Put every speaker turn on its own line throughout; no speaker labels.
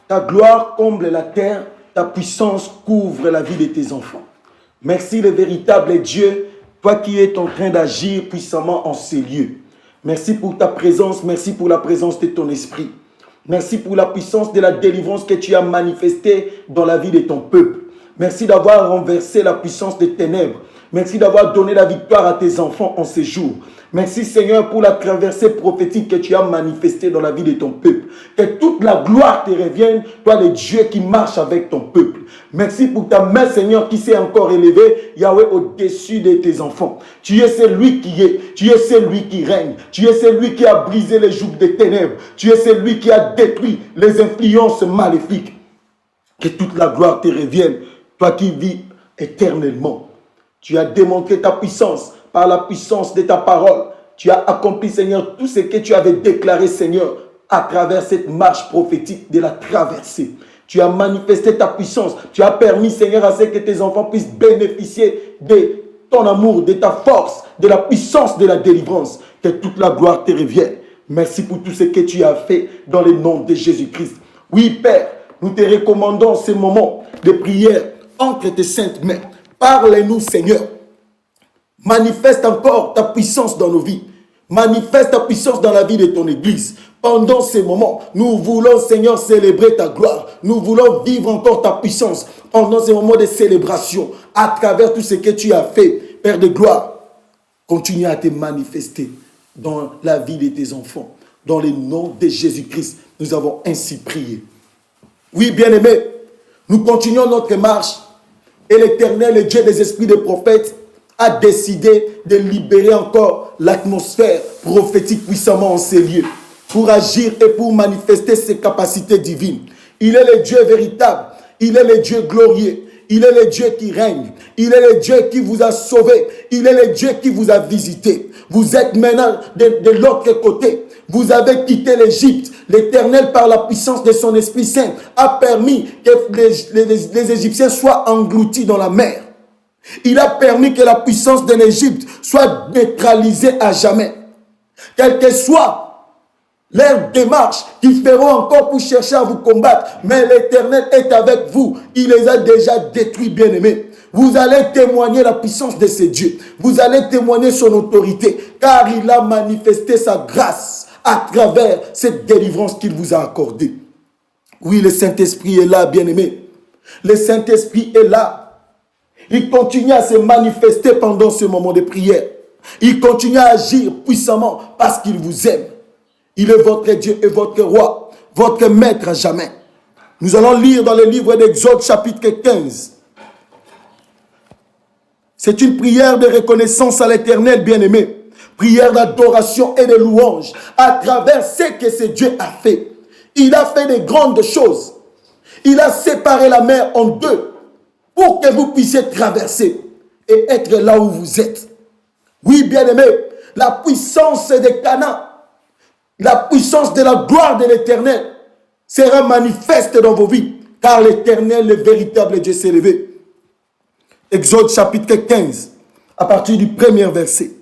Ta gloire comble la terre, ta puissance couvre la vie de tes enfants. Merci le véritable Dieu, toi qui es en train d'agir puissamment en ces lieux. Merci pour ta présence, merci pour la présence de ton esprit. Merci pour la puissance de la délivrance que tu as manifestée dans la vie de ton peuple. Merci d'avoir renversé la puissance des ténèbres. Merci d'avoir donné la victoire à tes enfants en ces jours. Merci Seigneur pour la traversée prophétique que tu as manifestée dans la vie de ton peuple. Que toute la gloire te revienne, toi le Dieu qui marche avec ton peuple. Merci pour ta main Seigneur qui s'est encore élevée, Yahweh, au-dessus de tes enfants. Tu es celui qui est, tu es celui qui règne, tu es celui qui a brisé les jougs des ténèbres, tu es celui qui a détruit les influences maléfiques. Que toute la gloire te revienne, toi qui vis éternellement. Tu as démontré ta puissance par la puissance de ta parole. Tu as accompli, Seigneur, tout ce que tu avais déclaré, Seigneur, à travers cette marche prophétique de la traversée. Tu as manifesté ta puissance. Tu as permis, Seigneur, à ce que tes enfants puissent bénéficier de ton amour, de ta force, de la puissance de la délivrance. Que toute la gloire te revienne. Merci pour tout ce que tu as fait dans le nom de Jésus-Christ. Oui, Père, nous te recommandons ces moments de prière entre tes saintes mains. Parle-nous, Seigneur. Manifeste encore ta puissance dans nos vies. Manifeste ta puissance dans la vie de ton Église. Pendant ces moments, nous voulons, Seigneur, célébrer ta gloire. Nous voulons vivre encore ta puissance pendant ces moments de célébration, à travers tout ce que tu as fait. Père de gloire, continue à te manifester dans la vie de tes enfants. Dans le nom de Jésus-Christ, nous avons ainsi prié. Oui, bien-aimés, nous continuons notre marche et l'Éternel, le Dieu des esprits des prophètes, a décidé de libérer encore l'atmosphère prophétique puissamment en ces lieux pour agir et pour manifester ses capacités divines. Il est le Dieu véritable, il est le Dieu glorieux, il est le Dieu qui règne, il est le Dieu qui vous a sauvé, il est le Dieu qui vous a visité. Vous êtes maintenant de l'autre côté. Vous avez quitté l'Égypte. L'Éternel, par la puissance de son Esprit Saint, a permis que les Égyptiens soient engloutis dans la mer. Il a permis que la puissance de l'Égypte soit neutralisée à jamais. Quelle que soit leur démarche qu'ils feront encore pour chercher à vous combattre, mais l'Éternel est avec vous. Il les a déjà détruits, bien-aimés. Vous allez témoigner la puissance de ce Dieu. Vous allez témoigner son autorité, car il a manifesté sa grâce à travers cette délivrance qu'il vous a accordée. Oui, le Saint-Esprit est là, bien-aimé. Le Saint-Esprit est là. Il continue à se manifester pendant ce moment de prière. Il continue à agir puissamment parce qu'il vous aime. Il est votre Dieu et votre roi, votre maître à jamais. Nous allons lire dans le livre d'Exode chapitre 15. C'est une prière de reconnaissance à l'Éternel, bien-aimé. Prière d'adoration et de louange à travers ce que ce Dieu a fait. Il a fait de grandes choses. Il a séparé la mer en deux pour que vous puissiez traverser et être là où vous êtes. Oui, bien-aimé, la puissance de Canaan, la puissance de la gloire de l'Éternel sera manifeste dans vos vies, car l'Éternel, le véritable Dieu, s'est levé. Exode chapitre 15, à partir du premier verset.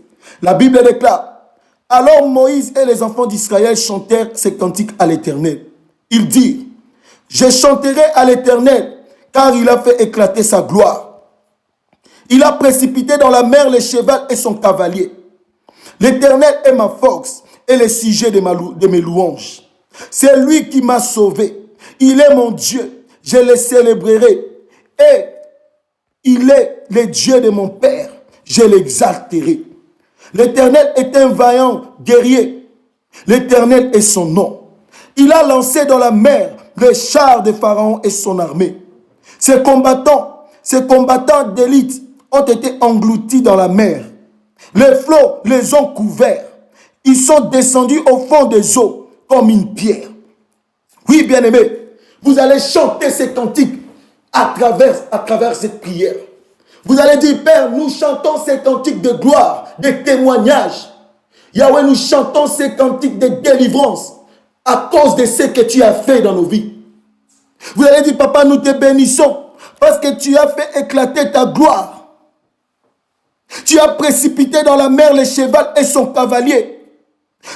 La Bible déclare: alors Moïse et les enfants d'Israël chantèrent ces cantiques à l'Éternel. Ils dirent: je chanterai à l'Éternel, car il a fait éclater sa gloire. Il a précipité dans la mer le cheval et son cavalier. L'Éternel est ma force et le sujet de mes louanges. C'est lui qui m'a sauvé. Il est mon Dieu. Je le célébrerai. Et il est le Dieu de mon Père. Je l'exalterai. L'Éternel est un vaillant guerrier. L'Éternel est son nom. Il a lancé dans la mer les chars de Pharaon et son armée. Ces combattants d'élite ont été engloutis dans la mer. Les flots les ont couverts. Ils sont descendus au fond des eaux comme une pierre. Oui, bien-aimés, vous allez chanter ces cantiques à travers cette prière. Vous allez dire: Père, nous chantons ces cantiques de gloire, de témoignage. Yahweh, nous chantons ces cantiques de délivrance à cause de ce que tu as fait dans nos vies. Vous allez dire: Papa, nous te bénissons parce que tu as fait éclater ta gloire. Tu as précipité dans la mer le cheval et son cavalier.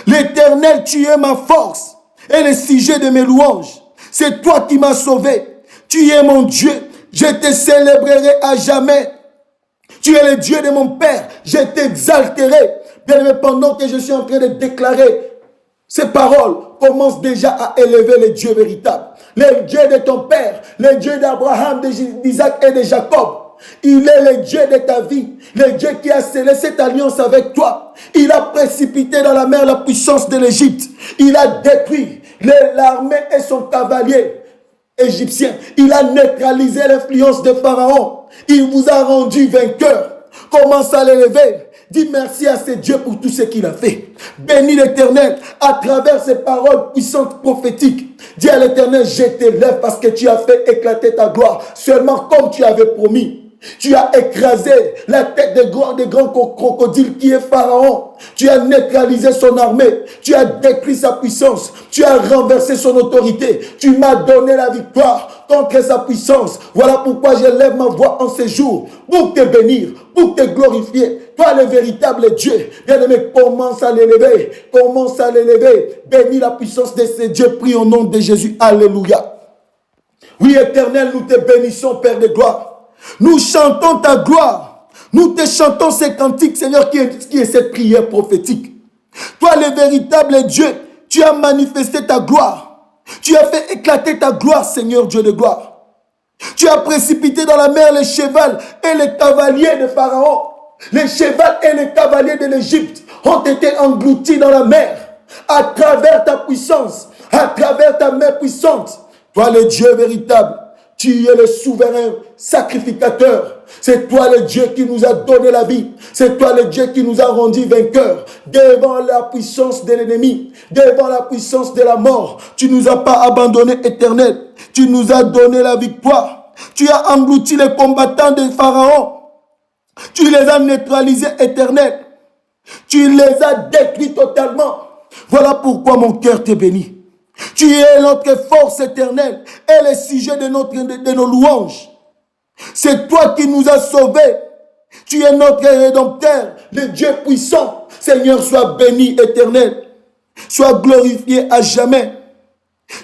L'Éternel, tu es ma force et le sujet de mes louanges. C'est toi qui m'as sauvé. Tu es mon Dieu. Je te célébrerai à jamais. Tu es le Dieu de mon Père. Je t'exalterai. Bien-aimé, pendant que je suis en train de déclarer ces paroles, commence déjà à élever le Dieu véritable. Le Dieu de ton Père, le Dieu d'Abraham, d'Isaac et de Jacob. Il est le Dieu de ta vie, le Dieu qui a scellé cette alliance avec toi. Il a précipité dans la mer la puissance de l'Égypte. Il a détruit l'armée et son cavalier égyptien. Il a neutralisé l'influence de Pharaon. Il vous a rendu vainqueur. Commence à l'élever. Dis merci à ce Dieu pour tout ce qu'il a fait. Bénis l'Éternel à travers ces paroles puissantes prophétiques. Dis à l'Éternel, je t'élève parce que tu as fait éclater ta gloire. Seulement comme tu avais promis. Tu as écrasé la tête des grands crocodiles qui est Pharaon. Tu as neutralisé son armée. Tu as détruit sa puissance. Tu as renversé son autorité. Tu m'as donné la victoire contre sa puissance. Voilà pourquoi j'élève ma voix en ces jours pour te bénir, pour te glorifier. Toi le véritable Dieu. Bien-aimé, commence à l'élever. Commence à l'élever. Bénis la puissance de ce Dieu. Prie au nom de Jésus. Alléluia. Oui, Éternel, nous te bénissons, Père de gloire. Nous chantons ta gloire. Nous te chantons ces cantiques, Seigneur, qui est cette prière prophétique. Toi, le véritable Dieu, tu as manifesté ta gloire. Tu as fait éclater ta gloire, Seigneur Dieu de gloire. Tu as précipité dans la mer les chevals et les cavaliers de Pharaon. Les chevals et les cavaliers de l'Égypte ont été engloutis dans la mer à travers ta puissance, à travers ta main puissante. Toi, le Dieu véritable, tu es le souverain sacrificateur. C'est toi le Dieu qui nous a donné la vie. C'est toi le Dieu qui nous a rendu vainqueurs devant la puissance de l'ennemi, devant la puissance de la mort. Tu ne nous as pas abandonnés, Éternel. Tu nous as donné la victoire. Tu as englouti les combattants de Pharaon. Tu les as neutralisés, Éternel. Tu les as détruits totalement. Voilà pourquoi mon cœur te bénit. Tu es notre force éternelle et le sujet de nos louanges. C'est toi qui nous as sauvés. Tu es notre rédempteur, le Dieu puissant. Seigneur, sois béni éternel. Sois glorifié à jamais.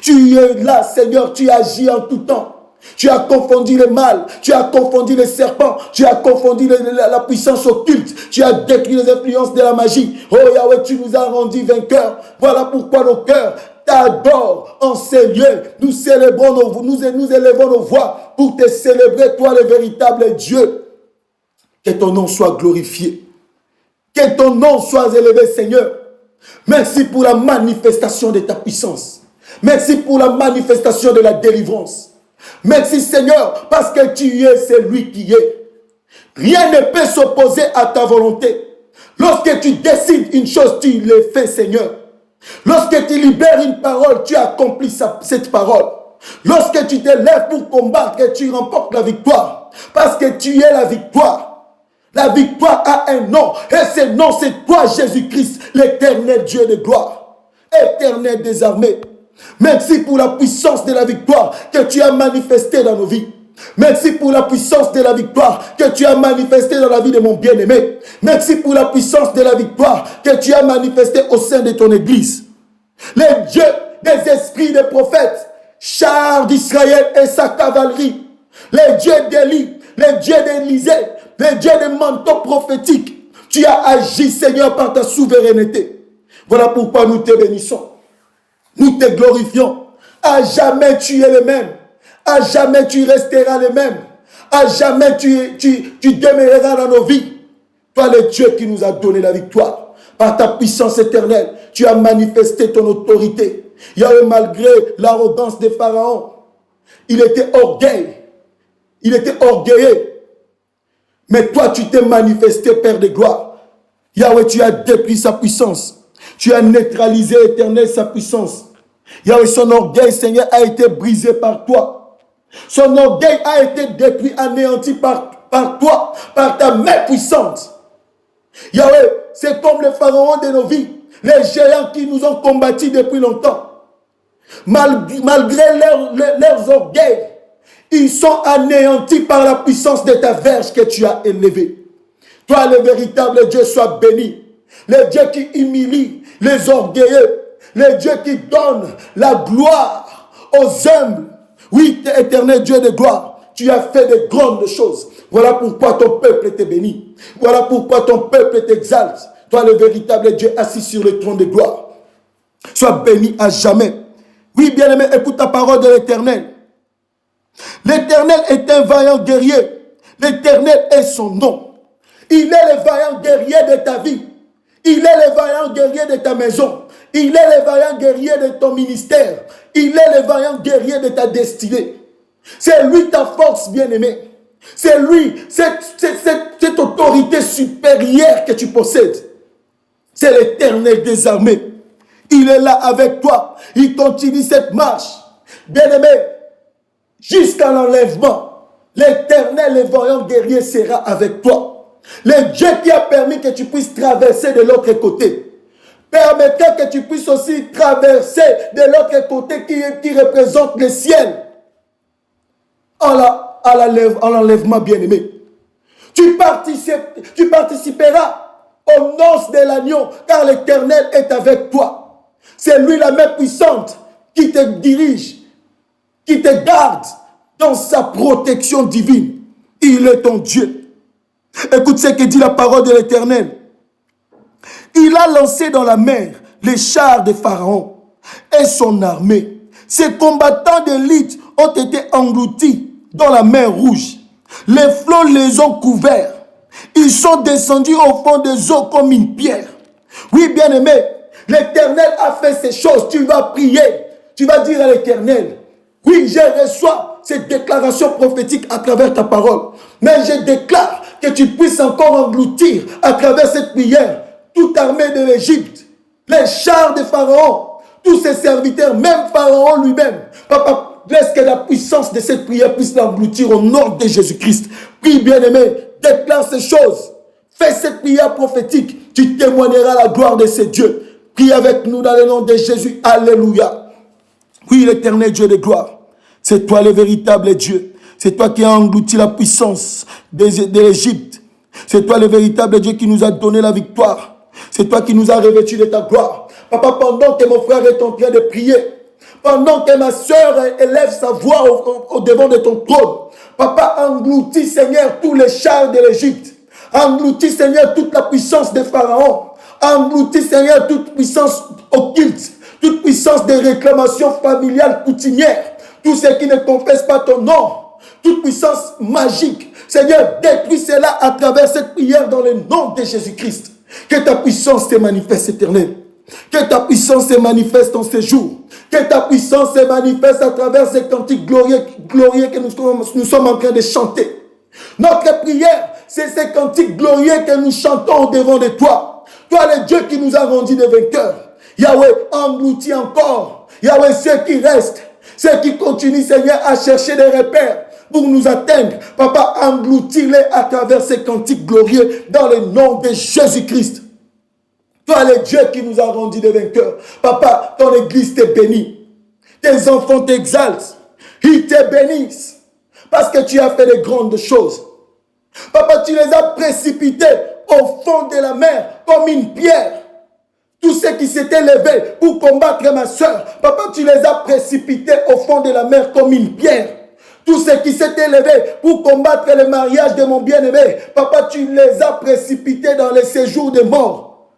Tu es là, Seigneur, tu agis en tout temps. Tu as confondu le mal, tu as confondu les serpents, tu as confondu la puissance occulte, tu as détruit les influences de la magie. Oh Yahweh, tu nous as rendus vainqueurs. Voilà pourquoi nos cœurs t'adorent en ces lieux. Nous célébrons nous élevons nos voix pour te célébrer, toi le véritable Dieu. Que ton nom soit glorifié. Que ton nom soit élevé, Seigneur. Merci pour la manifestation de ta puissance. Merci pour la manifestation de la délivrance. Merci Seigneur, parce que tu es celui qui est. Rien ne peut s'opposer à ta volonté. Lorsque tu décides une chose, tu le fais, Seigneur. Lorsque tu libères une parole, tu accomplis cette parole. Lorsque tu te lèves pour combattre, tu remportes la victoire. Parce que tu es la victoire. La victoire a un nom. Et ce nom, c'est toi, Jésus-Christ, l'éternel Dieu de gloire. Éternel des armées. Merci pour la puissance de la victoire que tu as manifestée dans nos vies. Merci pour la puissance de la victoire que tu as manifestée dans la vie de mon bien-aimé. Merci pour la puissance de la victoire que tu as manifestée au sein de ton église. Le Dieu des esprits des prophètes, chars d'Israël et sa cavalerie. Le Dieu d'Élie, le Dieu d'Élisée, le Dieu des manteaux prophétiques. Tu as agi, Seigneur, par ta souveraineté. Voilà pourquoi nous te bénissons. Nous te glorifions. À jamais tu es le même. À jamais tu resteras le même. À jamais tu demeureras dans nos vies. Toi le Dieu qui nous a donné la victoire. Par ta puissance éternelle, tu as manifesté ton autorité. Malgré l'arrogance de Pharaon, il était orgueilleux. Il était orgueilleux. Mais toi tu t'es manifesté, Père de gloire. Yahweh, tu as détruit sa puissance. Tu as neutralisé, éternel, sa puissance. Yahweh, son orgueil, Seigneur, a été brisé par toi. Son orgueil a été détruit, anéanti par toi, par ta main puissante. Yahweh, c'est comme le pharaon de nos vies, les géants qui nous ont combattus depuis longtemps. Malgré leurs orgueils, ils sont anéantis par la puissance de ta verge que tu as élevée. Toi, le véritable Dieu, sois béni. Le Dieu qui humilie les orgueilleux. Le Dieu qui donne la gloire aux humbles. Oui, éternel Dieu de gloire, tu as fait de grandes choses. Voilà pourquoi ton peuple te bénit. Voilà pourquoi ton peuple t'exalte. Toi, le véritable Dieu assis sur le trône de gloire. Sois béni à jamais. Oui, bien-aimé, écoute la parole de l'Éternel. L'Éternel est un vaillant guerrier. L'Éternel est son nom. Il est le vaillant guerrier de ta vie. Il est le vaillant guerrier de ta maison. Il est le vaillant guerrier de ton ministère. Il est le vaillant guerrier de ta destinée. C'est lui ta force, bien-aimé. C'est lui, cette autorité supérieure que tu possèdes. C'est l'Éternel des armées. Il est là avec toi. Il continue cette marche. Bien-aimé, jusqu'à l'enlèvement, l'Éternel, le vaillant guerrier, sera avec toi. Le Dieu qui a permis que tu puisses traverser de l'autre côté, permettra que tu puisses aussi traverser de l'autre côté qui représente le ciel. En l'enlèvement, bien-aimé. Tu participeras aux noces de l'agneau, car l'Éternel est avec toi. C'est lui la main puissante qui te dirige, qui te garde dans sa protection divine. Il est ton Dieu. Écoute ce que dit la parole de l'Éternel. Il a lancé dans la mer les chars de Pharaon et son armée. Ses combattants d'élite ont été engloutis dans la mer Rouge. Les flots les ont couverts. Ils sont descendus au fond des eaux comme une pierre. Oui, bien-aimé, l'Éternel a fait ces choses. Tu vas prier. Tu vas dire à l'Éternel, oui, je reçois cette déclaration prophétique à travers ta parole. Mais je déclare que tu puisses encore engloutir à travers cette prière toute armée de l'Égypte, les chars de Pharaon, tous ses serviteurs, même Pharaon lui-même. Papa, laisse que la puissance de cette prière puisse l'engloutir au nom de Jésus-Christ. Prie, bien-aimé, déclare ces choses. Fais cette prière prophétique. Tu témoigneras la gloire de ces dieux. Prie avec nous dans le nom de Jésus. Alléluia. Oui, l'Éternel Dieu de gloire. C'est toi le véritable Dieu. C'est toi qui as englouti la puissance de l'Égypte. C'est toi le véritable Dieu qui nous a donné la victoire. C'est toi qui nous as revêtus de ta gloire. Papa, pendant que mon frère est en train de prier, pendant que ma soeur élève sa voix au devant de ton trône, Papa, engloutis, Seigneur, tous les chars de l'Égypte. Engloutis, Seigneur, toute la puissance de Pharaon. Engloutis, Seigneur, toute puissance occulte, toute puissance de réclamation familiale coutumière. Tout ce qui ne confesse pas ton nom, toute puissance magique. Seigneur, détruis cela à travers cette prière dans le nom de Jésus-Christ. Que ta puissance se manifeste, Éternel. Que ta puissance se manifeste en ces jours. Que ta puissance se manifeste à travers ces cantiques glorieux que nous sommes en train de chanter. Notre prière, c'est ces cantiques glorieux que nous chantons au devant de toi. Toi, le Dieu qui nous a rendus des vainqueurs. Yahweh, engloutis encore. Yahweh, ceux qui restent, ceux qui continuent, Seigneur, à chercher des repères pour nous atteindre. Papa, engloutis-les à travers ces cantiques glorieux dans le nom de Jésus-Christ. Toi, le Dieu qui nous a rendus des vainqueurs. Papa, ton église te bénit. Tes enfants t'exaltent. Ils te bénissent. Parce que tu as fait de grandes choses. Papa, tu les as précipités au fond de la mer comme une pierre. Tous ceux qui s'étaient levés pour combattre ma soeur, Papa, tu les as précipités au fond de la mer comme une pierre. Tous ceux qui s'étaient levés pour combattre le mariage de mon bien-aimé, Papa, tu les as précipités dans les séjours de mort.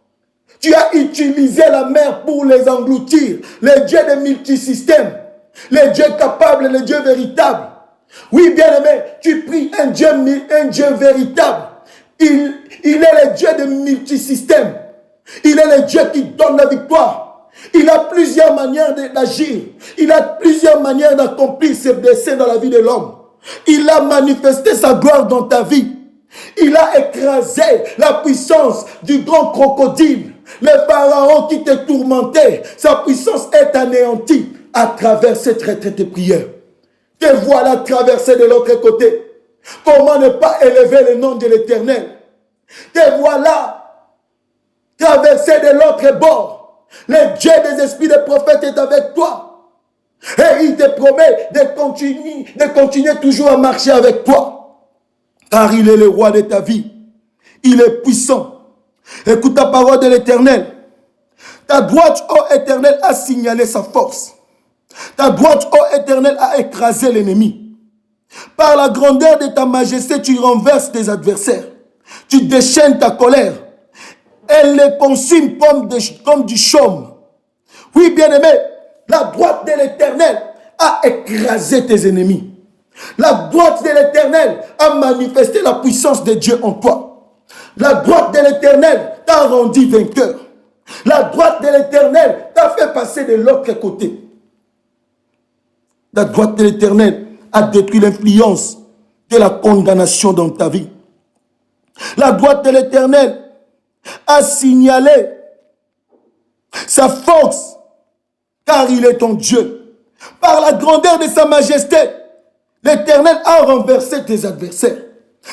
Tu as utilisé la mer pour les engloutir. Le Dieu des multisystèmes, le Dieu capable, le Dieu véritable. Oui, bien-aimé, tu pries un Dieu véritable. Il est le Dieu des multisystèmes. Il est le Dieu qui donne la victoire. Il a plusieurs manières d'agir. Il a plusieurs manières d'accomplir ses desseins dans la vie de l'homme. Il a manifesté sa gloire dans ta vie. Il a écrasé la puissance du grand crocodile. Le pharaon qui te tourmentait, sa puissance est anéantie à travers cette retraite de prière. Te voilà traverser de l'autre côté. Comment ne pas élever le nom de l'Éternel? Te voilà traverser de l'autre bord. Le Dieu des esprits des prophètes est avec toi. Et il te promet de continuer toujours à marcher avec toi. Car il est le roi de ta vie. Il est puissant. Écoute la parole de l'Éternel. Ta droite, ô Éternel, a signalé sa force. Ta droite, ô Éternel, a écrasé l'ennemi. Par la grandeur de ta majesté, tu renverses tes adversaires. Tu déchaînes ta colère. Elle les consume comme du chaume. Oui, bien-aimé, la droite de l'Éternel a écrasé tes ennemis. La droite de l'Éternel a manifesté la puissance de Dieu en toi. La droite de l'Éternel t'a rendu vainqueur. La droite de l'Éternel t'a fait passer de l'autre côté. La droite de l'Éternel a détruit l'influence de la condamnation dans ta vie. La droite de l'Éternel a signalé sa force, car il est ton Dieu. Par la grandeur de sa majesté, l'Éternel a renversé tes adversaires.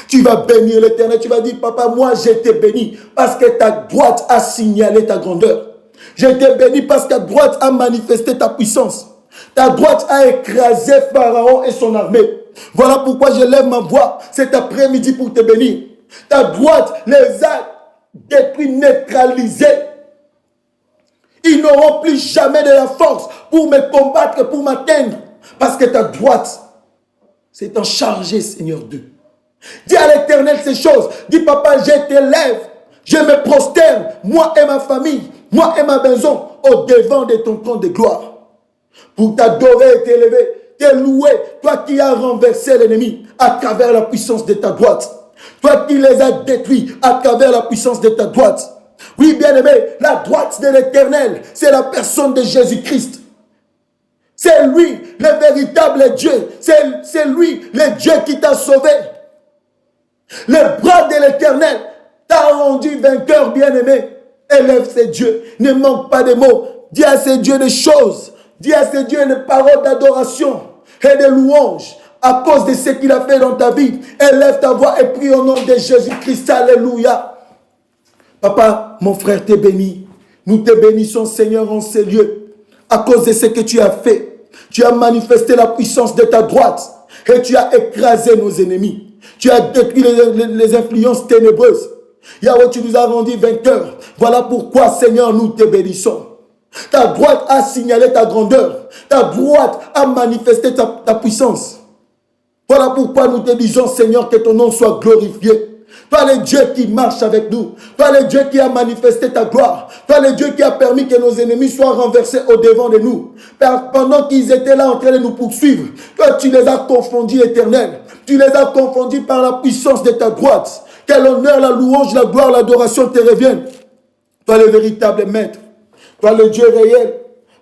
Tu vas bénir l'Éternel, tu vas dire, papa, moi je t'ai béni parce que ta droite a signalé ta grandeur. Je t'ai béni parce que ta droite a manifesté ta puissance. Ta droite a écrasé Pharaon et son armée. Voilà pourquoi je lève ma voix cet après-midi pour te bénir. Ta droite les a détruits, neutralisés. Ils n'auront plus jamais de la force pour me combattre, pour m'atteindre. Parce que ta droite s'est en chargée, Seigneur Dieu. Dis à l'Éternel ces choses. Dis, papa, je t'élève. Je me prosterne, moi et ma famille, moi et ma maison, au devant de ton trône de gloire. Pour t'adorer et t'élever, te louer, toi qui as renversé l'ennemi à travers la puissance de ta droite. Toi qui les as détruits à travers la puissance de ta droite. Oui, bien-aimé, la droite de l'Éternel, c'est la personne de Jésus-Christ. C'est lui, le véritable Dieu. C'est lui, le Dieu qui t'a sauvé. Le bras de l'Éternel t'a rendu vainqueur, bien-aimé. Élève ces dieux. Ne manque pas de mots. Dis à ces dieux des choses. Dis à ces dieux des paroles d'adoration et de louange. À cause de ce qu'il a fait dans ta vie. Élève ta voix et prie au nom de Jésus-Christ. Alléluia. Papa, mon frère t'est béni. Nous te bénissons, Seigneur, en ces lieux. À cause de ce que tu as fait. Tu as manifesté la puissance de ta droite. Et tu as écrasé nos ennemis. Tu as détruit les influences ténébreuses. Yahweh, tu nous as rendus vainqueurs. Voilà pourquoi, Seigneur, nous te bénissons. Ta droite a signalé ta grandeur. Ta droite a manifesté ta puissance. Voilà pourquoi nous te disons, Seigneur, que ton nom soit glorifié. Toi, le Dieu qui marche avec nous. Toi, le Dieu qui a manifesté ta gloire. Toi, le Dieu qui a permis que nos ennemis soient renversés au devant de nous. Pendant qu'ils étaient là en train de nous poursuivre, toi, tu les as confondus, Éternel. Tu les as confondus par la puissance de ta droite. Que l'honneur, la louange, la gloire, l'adoration te reviennent. Toi, le véritable maître. Toi, le Dieu réel,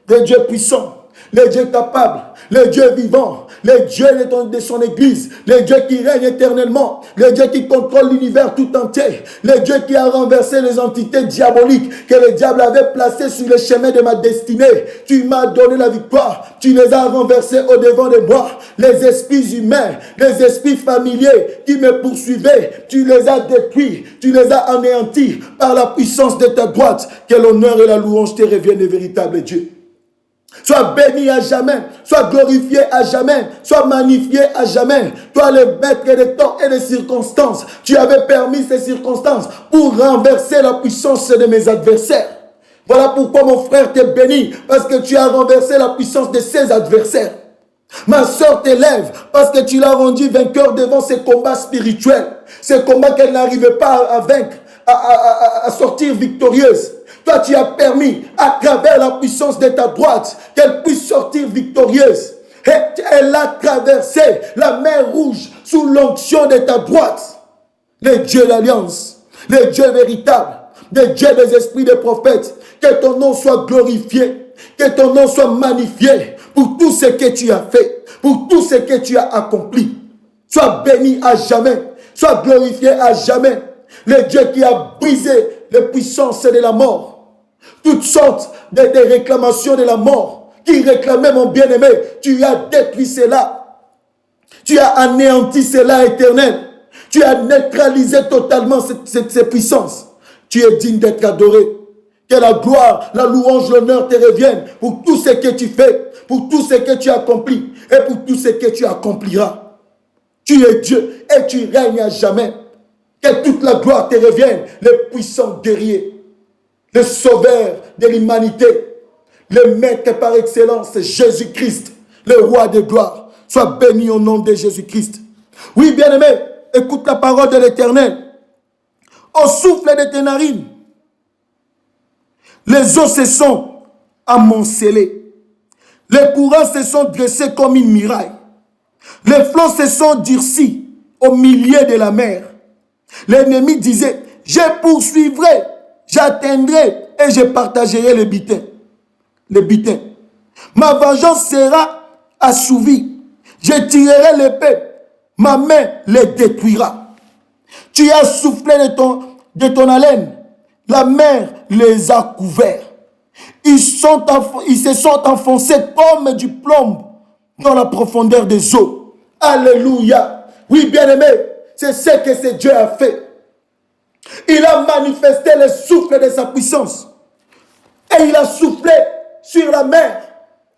le Dieu puissant, le Dieu capable, le Dieu vivant, le Dieu de son Église, le Dieu qui règne éternellement, le Dieu qui contrôle l'univers tout entier, le Dieu qui a renversé les entités diaboliques que le diable avait placées sur le chemin de ma destinée. Tu m'as donné la victoire, tu les as renversés au devant de moi. Les esprits humains, les esprits familiers qui me poursuivaient, tu les as détruits, tu les as anéantis par la puissance de ta droite. Que l'honneur et la louange te reviennent, le véritable Dieu. Sois béni à jamais, sois glorifié à jamais, sois magnifié à jamais. Toi, le maître des temps et des circonstances, tu avais permis ces circonstances pour renverser la puissance de mes adversaires. Voilà pourquoi mon frère t'est béni, parce que tu as renversé la puissance de ses adversaires. Ma soeur t'élève parce que tu l'as rendu vainqueur devant ces combats spirituels, ces combats qu'elle n'arrivait pas à vaincre, à sortir victorieuse. Toi, tu as permis, à travers la puissance de ta droite, qu'elle puisse sortir victorieuse. Et elle a traversé la mer rouge sous l'onction de ta droite. Le Dieu d'alliance, le Dieu véritable, le Dieu des esprits des prophètes, que ton nom soit glorifié, que ton nom soit magnifié pour tout ce que tu as fait, pour tout ce que tu as accompli. Sois béni à jamais, sois glorifié à jamais. Le Dieu qui a brisé les puissances de la mort. Toutes sortes de réclamations de la mort qui réclamaient mon bien-aimé. Tu as détruit cela. Tu as anéanti cela, Éternel. Tu as neutralisé totalement ces puissances. Tu es digne d'être adoré. Que la gloire, la louange, l'honneur te reviennent pour tout ce que tu fais, pour tout ce que tu accomplis et pour tout ce que tu accompliras. Tu es Dieu et tu règnes à jamais. Que toute la gloire te revienne, le puissant guerrier, le sauveur de l'humanité, Le maître par excellence, c'est Jésus-Christ, le roi de gloire. Sois béni au nom de Jésus-Christ. Oui, bien-aimé, écoute la parole de l'Éternel. Au souffle de tes narines, les eaux se sont amoncelées. Les courants se sont dressés comme une muraille. Les flots se sont durcis au milieu de la mer. L'ennemi disait, je poursuivrai, j'atteindrai et je partagerai le butin. Le butin. Ma vengeance sera assouvie. Je tirerai l'épée. Ma main les détruira. Tu as soufflé de ton haleine. La mer les a couverts. Ils se sont enfoncés comme du plomb dans la profondeur des eaux. Alléluia. Oui, bien-aimé, c'est ce que ce Dieu a fait. Il a manifesté le souffle de sa puissance. Et il a soufflé sur la mer.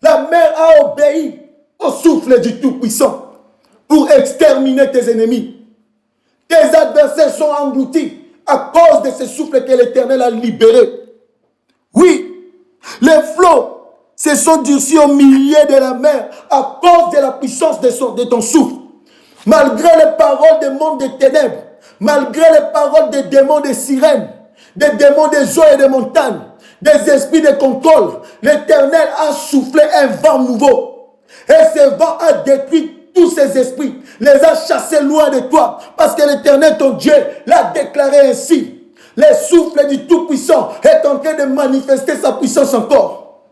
La mer a obéi au souffle du Tout-Puissant pour exterminer tes ennemis. Tes adversaires sont engloutis à cause de ce souffle que l'Éternel a libéré. Oui, les flots se sont durcis au milieu de la mer à cause de la puissance de ton souffle. Malgré les paroles des mondes des ténèbres, malgré les paroles des démons des sirènes, des démons des eaux et des montagnes, des esprits de contrôle, l'Éternel a soufflé un vent nouveau. Et ce vent a détruit tous ces esprits, les a chassés loin de toi, parce que l'Éternel, ton Dieu, l'a déclaré ainsi. Le souffle du Tout-Puissant est en train de manifester sa puissance encore.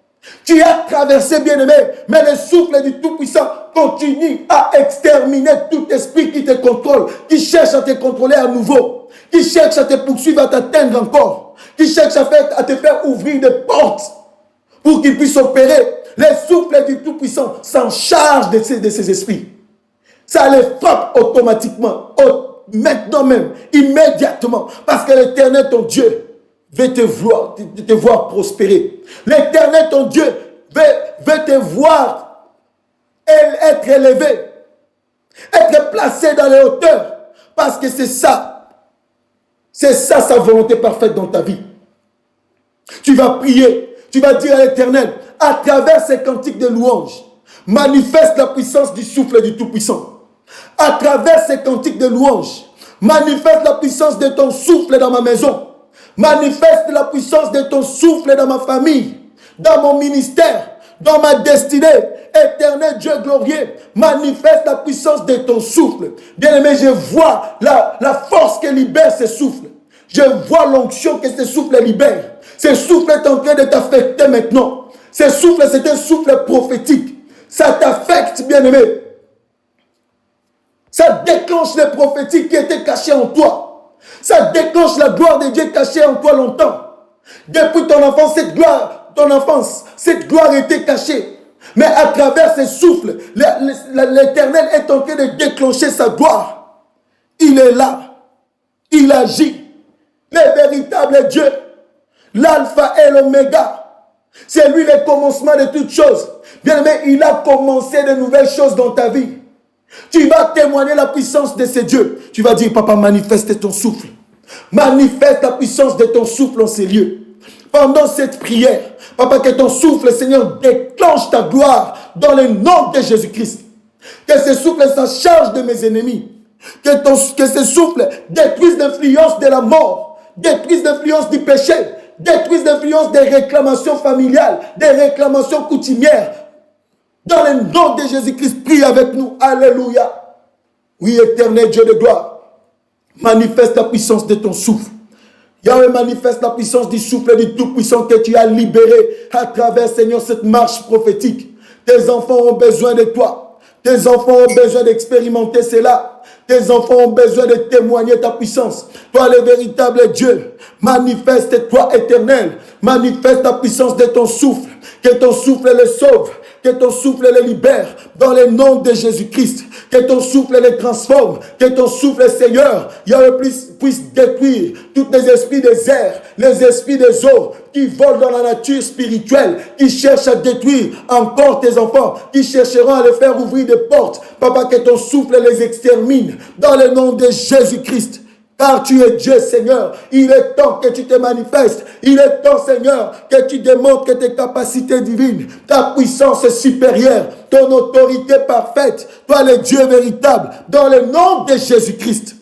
Tu as traversé, bien-aimé, mais le souffle du Tout-Puissant continue à exterminer tout esprit qui te contrôle, qui cherche à te contrôler à nouveau, qui cherche à te poursuivre, à t'atteindre encore, qui cherche à te faire ouvrir des portes pour qu'il puisse opérer. Le souffle du Tout-Puissant s'en charge de ces esprits. Ça les frappe automatiquement, maintenant même, immédiatement, parce que l'Éternel, ton Dieu, veut te voir prospérer. L'Éternel, ton Dieu, veut te voir être élevé, être placé dans les hauteurs, parce que c'est ça sa volonté parfaite dans ta vie. Tu vas prier, tu vas dire à l'Éternel, à travers ces cantiques de louange, manifeste la puissance du souffle du Tout-Puissant. À travers ces cantiques de louange, manifeste la puissance de ton souffle dans ma maison. Manifeste la puissance de ton souffle dans ma famille, dans mon ministère, dans ma destinée. Éternel Dieu glorieux, manifeste la puissance de ton souffle. Bien-aimé, je vois la force que libère ce souffle. Je vois l'onction que ce souffle libère. Ce souffle est en train de t'affecter maintenant. Ce souffle, c'est un souffle prophétique. Ça t'affecte, bien-aimé. Ça déclenche les prophétiques qui étaient cachées en toi. Ça déclenche la gloire de Dieu cachée en toi longtemps. Depuis ton enfance, cette gloire était cachée. Mais à travers ce souffle, l'Éternel est en train de déclencher sa gloire. Il est là. Il agit. Le véritable Dieu. L'alpha et l'oméga. C'est lui le commencement de toutes choses. Bien aimé, il a commencé de nouvelles choses dans ta vie. Tu vas témoigner la puissance de ce Dieu. Tu vas dire, papa, manifeste ton souffle. Manifeste la puissance de ton souffle en ces lieux. Pendant cette prière, papa, que ton souffle, Seigneur, déclenche ta gloire dans le nom de Jésus-Christ. Que ce souffle s'en charge de mes ennemis. Que ce souffle détruise l'influence de la mort, détruise l'influence du péché, détruise l'influence des réclamations familiales, des réclamations coutumières. Dans le nom de Jésus-Christ, prie avec nous. Alléluia. Oui, éternel Dieu de gloire, manifeste la puissance de ton souffle. Yahweh, manifeste la puissance du souffle du Tout-Puissant que tu as libéré à travers, Seigneur, cette marche prophétique. Tes enfants ont besoin de toi. Tes enfants ont besoin d'expérimenter cela. Tes enfants ont besoin de témoigner ta puissance. Toi, le véritable Dieu, manifeste-toi, éternel. Manifeste la puissance de ton souffle. Que ton souffle le sauve. Que ton souffle les libère dans le nom de Jésus-Christ. Que ton souffle les transforme. Que ton souffle, Seigneur, puisse détruire tous les esprits des airs, les esprits des eaux qui volent dans la nature spirituelle, qui cherchent à détruire encore tes enfants, qui chercheront à les faire ouvrir des portes. Papa, que ton souffle les extermine dans le nom de Jésus-Christ. car tu es Dieu, Seigneur. Il est temps que tu te manifestes. Il est temps, Seigneur, que tu démontres que tes capacités divines, ta puissance supérieure, ton autorité parfaite, toi le Dieu véritable, dans le nom de Jésus-Christ.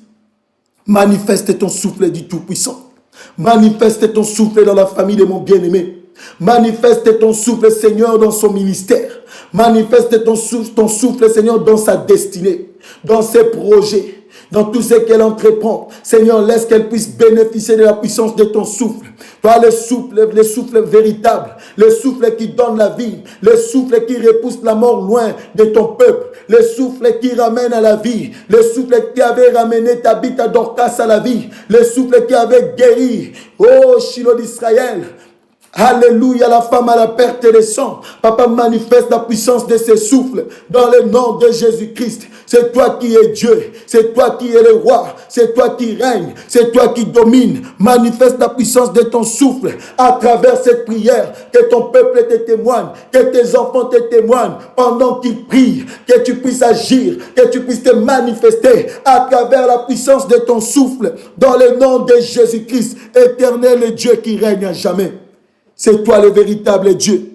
Manifeste ton souffle du Tout-Puissant. Manifeste ton souffle dans la famille de mon bien-aimé. Manifeste ton souffle, Seigneur, dans son ministère. Manifeste ton souffle, Seigneur, dans sa destinée, dans ses projets, dans tout ce qu'elle entreprend. Seigneur, laisse qu'elle puisse bénéficier de la puissance de ton souffle. Toi, le souffle véritable, le souffle qui donne la vie, le souffle qui repousse la mort loin de ton peuple, le souffle qui ramène à la vie, le souffle qui avait ramené Tabitha Dorcas à la vie, le souffle qui avait guéri, oh Shiloh d'Israël. Alléluia, la femme à la perte de sang. Papa, manifeste la puissance de ce souffle dans le nom de Jésus-Christ. C'est toi qui es Dieu, c'est toi qui es le roi, c'est toi qui règne, c'est toi qui domine. Manifeste la puissance de ton souffle à travers cette prière, que ton peuple te témoigne, que tes enfants te témoignent pendant qu'ils prient, que tu puisses agir, que tu puisses te manifester à travers la puissance de ton souffle dans le nom de Jésus-Christ, éternel Dieu qui règne à jamais. C'est toi le véritable Dieu.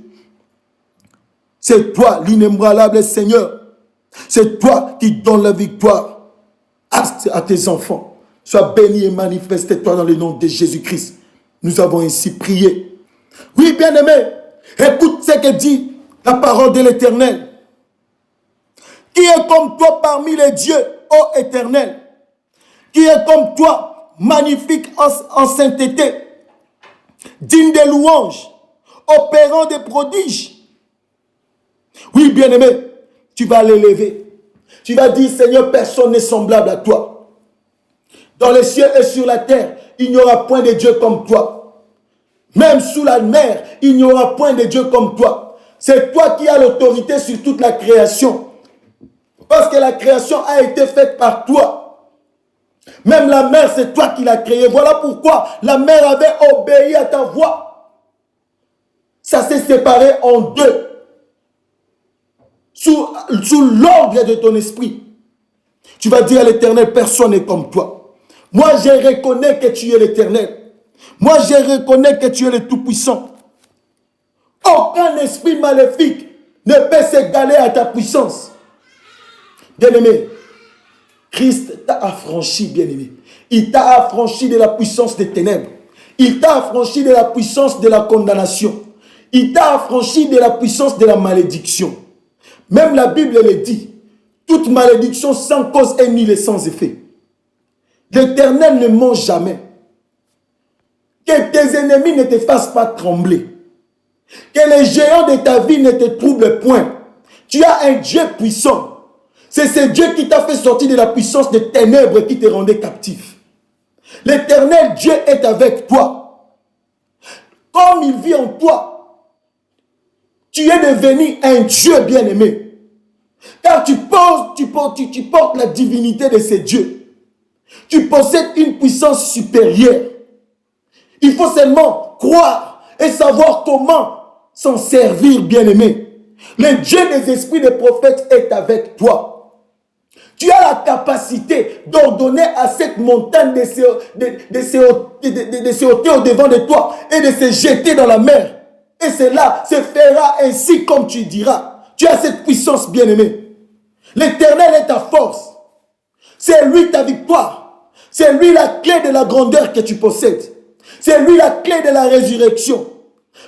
C'est toi l'inébranlable Seigneur. C'est toi qui donnes la victoire à tes enfants. Sois béni et manifeste-toi dans le nom de Jésus-Christ. Nous avons ainsi prié. Oui, bien-aimé, écoute ce que dit la parole de l'Éternel. Qui est comme toi parmi les dieux, ô Éternel? Qui est comme toi, magnifique en sainteté, digne de louanges, opérant des prodiges? Oui, bien-aimé, tu vas l'élever. Tu vas dire, Seigneur, personne n'est semblable à toi. Dans les cieux et sur la terre, il n'y aura point de Dieu comme toi. Même sous la mer, il n'y aura point de Dieu comme toi. C'est toi qui as l'autorité sur toute la création. Parce que la création a été faite par toi. Même la mer, c'est toi qui l'as créée. Voilà pourquoi la mer avait obéi à ta voix. Ça s'est séparé en deux. Sous l'ordre de ton esprit. Tu vas dire à l'Éternel, personne n'est comme toi. Moi, je reconnais que tu es l'Éternel. Moi, je reconnais que tu es le Tout-Puissant. Aucun esprit maléfique ne peut s'égaler à ta puissance. Bien-aimé, Christ t'a affranchi, bien-aimé. Il t'a affranchi de la puissance des ténèbres. Il t'a affranchi de la puissance de la condamnation. Il t'a affranchi de la puissance de la malédiction. Même la Bible le dit. Toute malédiction sans cause est nulle et sans effet. L'Éternel ne ment jamais. Que tes ennemis ne te fassent pas trembler. Que les géants de ta vie ne te troublent point. Tu as un Dieu puissant. C'est ce Dieu qui t'a fait sortir de la puissance des ténèbres qui te rendait captif. L'Éternel Dieu est avec toi. Comme il vit en toi, tu es devenu un Dieu bien-aimé. Car tu portes la divinité de ces dieux. Tu possèdes une puissance supérieure. Il faut seulement croire et savoir comment s'en servir, bien-aimé. Le Dieu des esprits des prophètes est avec toi. Tu as la capacité d'ordonner à cette montagne de se ôter au devant de toi et de se jeter dans la mer. Et cela se fera ainsi comme tu diras. Tu as cette puissance, bien-aimé. L'Éternel est ta force. C'est lui ta victoire. C'est lui la clé de la grandeur que tu possèdes. C'est lui la clé de la résurrection.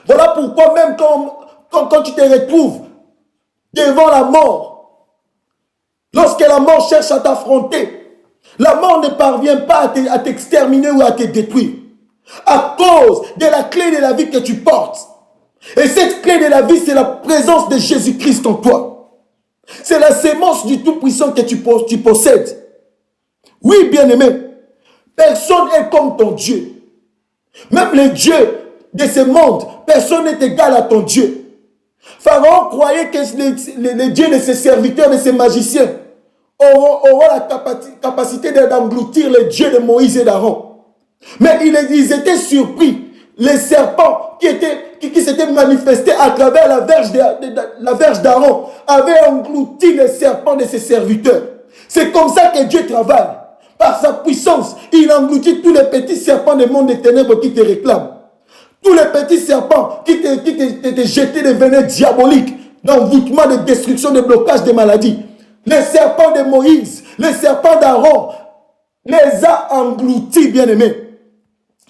Voilà pourquoi même quand tu te retrouves devant la mort, lorsque la mort cherche à t'affronter, la mort ne parvient pas à t'exterminer ou à te détruire. À cause de la clé de la vie que tu portes. Et cette clé de la vie, c'est la présence de Jésus-Christ en toi. C'est la sémence du Tout-Puissant que tu possèdes. Oui, bien-aimé, personne n'est comme ton Dieu. Même les dieux de ce monde, personne n'est égal à ton Dieu. Pharaon croyait que les dieux de ses serviteurs, de ses magiciens, auront la capacité d'engloutir les dieux de Moïse et d'Aaron. Mais ils étaient surpris. Les serpents qui s'étaient manifestés à travers la verge d'Aaron avaient englouti les serpents de ses serviteurs. C'est comme ça que Dieu travaille. Par sa puissance, il engloutit tous les petits serpents du monde des ténèbres qui te réclament. Tous les petits serpents qui te jetés des venin diaboliques, d'envoûtement, de destruction, de blocage, de maladies. Les serpents de Moïse, les serpents d'Aaron, les a engloutis, bien-aimés.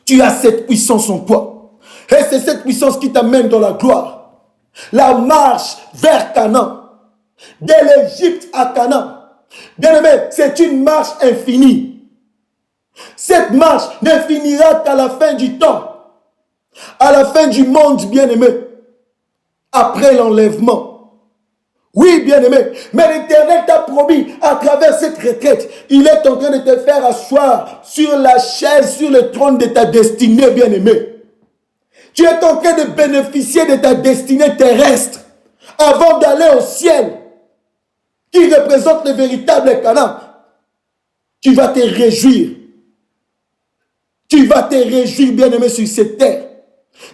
Tu as cette puissance en toi. Et c'est cette puissance qui t'amène dans la gloire. La marche vers Canaan. De l'Égypte à Canaan. Bien-aimé, c'est une marche infinie. Cette marche ne finira qu'à la fin du temps. À la fin du monde, bien-aimé. Après l'enlèvement. Oui, bien-aimé, mais l'Éternel t'a promis à travers cette retraite, il est en train de te faire asseoir sur la chaise, sur le trône de ta destinée, bien-aimé. Tu es en train de bénéficier de ta destinée terrestre avant d'aller au ciel, qui représente le véritable Canaan. Tu vas te réjouir. Tu vas te réjouir, bien-aimé, sur cette terre.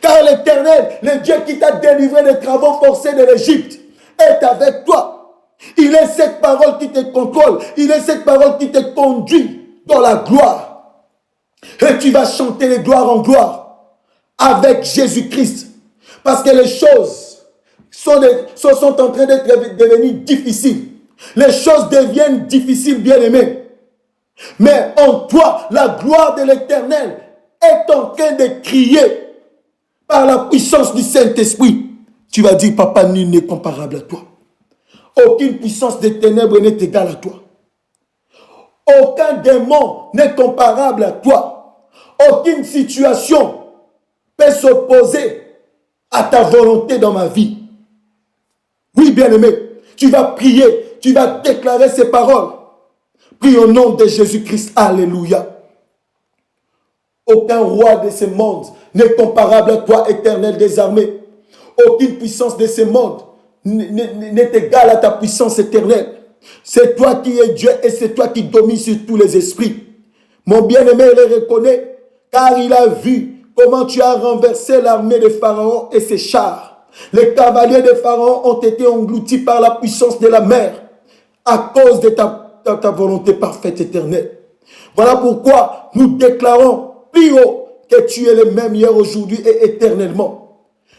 Car l'Éternel, le Dieu qui t'a délivré des travaux forcés de l'Égypte, est avec toi. Il est cette parole qui te contrôle. Il est cette parole qui te conduit dans la gloire. Et tu vas chanter les gloires en gloire avec Jésus-Christ. Parce que les choses sont en train de devenir difficiles. Les choses deviennent difficiles, bien-aimés. Mais en toi, la gloire de l'Éternel est en train de crier par la puissance du Saint-Esprit. Tu vas dire, papa, nul n'est comparable à toi. Aucune puissance des ténèbres n'est égale à toi. Aucun démon n'est comparable à toi. Aucune situation peut s'opposer à ta volonté dans ma vie. Oui, bien-aimé, tu vas prier, tu vas déclarer ces paroles. Prie au nom de Jésus-Christ. Alléluia. Aucun roi de ce monde n'est comparable à toi, Éternel des armées. Aucune puissance de ce monde n'est égale à ta puissance éternelle. C'est toi qui es Dieu et c'est toi qui domines sur tous les esprits. Mon bien-aimé le reconnaît car il a vu comment tu as renversé l'armée de Pharaon et ses chars. Les cavaliers de Pharaon ont été engloutis par la puissance de la mer à cause de ta volonté parfaite éternelle. Voilà pourquoi nous déclarons plus haut que tu es le même hier, aujourd'hui et éternellement.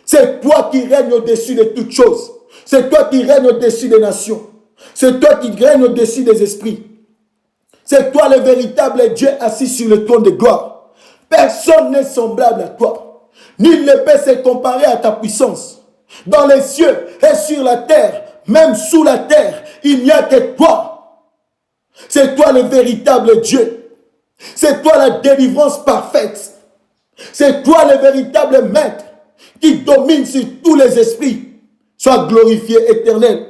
C'est toi qui règnes au-dessus de toutes choses. C'est toi qui règnes au-dessus des nations. C'est toi qui règnes au-dessus des esprits. C'est toi le véritable Dieu assis sur le trône de gloire. Personne n'est semblable à toi. Nul ne peut se comparer à ta puissance. Dans les cieux et sur la terre, même sous la terre, il n'y a que toi. C'est toi le véritable Dieu. C'est toi la délivrance parfaite. C'est toi le véritable maître qui domine sur tous les esprits. Sois glorifié, éternel,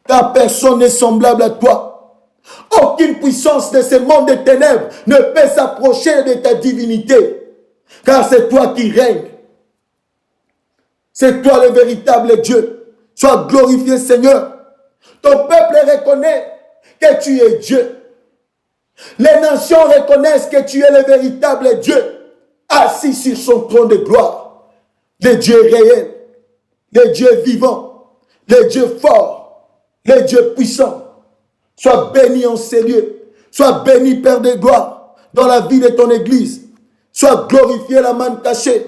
car personne n'est semblable à toi. Aucune puissance de ce monde des ténèbres ne peut s'approcher de ta divinité, car c'est toi qui règnes. C'est toi le véritable Dieu. Sois glorifié, Seigneur. Ton peuple reconnaît que tu es Dieu. Les nations reconnaissent que tu es le véritable Dieu, assis sur son trône de gloire. Le Dieu réel, le Dieu vivant, le Dieu fort, le Dieu puissant. Sois béni en ces lieux. Sois béni, Père de gloire, dans la vie de ton Église. Sois glorifié, la main cachée.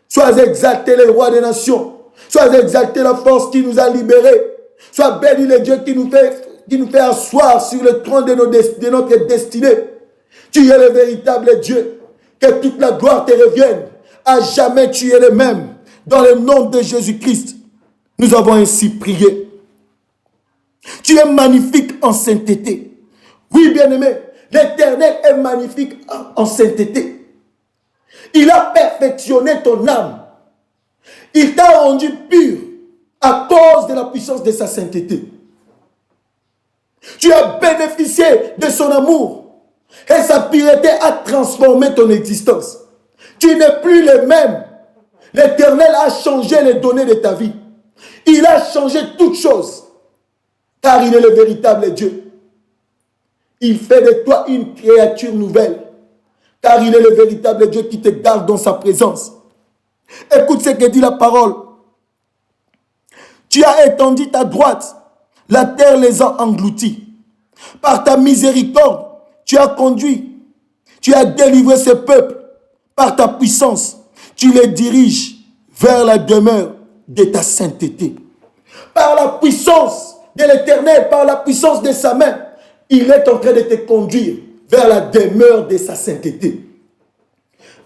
Sois exalté, le roi des nations. Sois exalté, la force qui nous a libérés. Sois béni, le Dieu qui nous fait asseoir sur le trône de notre destinée. Tu es le véritable Dieu. Que toute la gloire te revienne. À jamais tu es le même. Dans le nom de Jésus-Christ, nous avons ainsi prié. Tu es magnifique en sainteté. Oui, bien-aimé, l'Éternel est magnifique en sainteté. Il a perfectionné ton âme. Il t'a rendu pur à cause de la puissance de sa sainteté. Tu as bénéficié de son amour et sa pureté a transformé ton existence. Tu n'es plus le même. L'Éternel a changé les données de ta vie. Il a changé toutes choses. Car il est le véritable Dieu. Il fait de toi une créature nouvelle. Car il est le véritable Dieu qui te garde dans sa présence. Écoute ce que dit la parole. Tu as étendu ta droite. La terre les a engloutis. Par ta miséricorde, tu as conduit Tu as délivré ce peuple par ta puissance. Tu les diriges vers la demeure de ta sainteté. Par la puissance de l'Éternel, par la puissance de sa main, il est en train de te conduire vers la demeure de sa sainteté.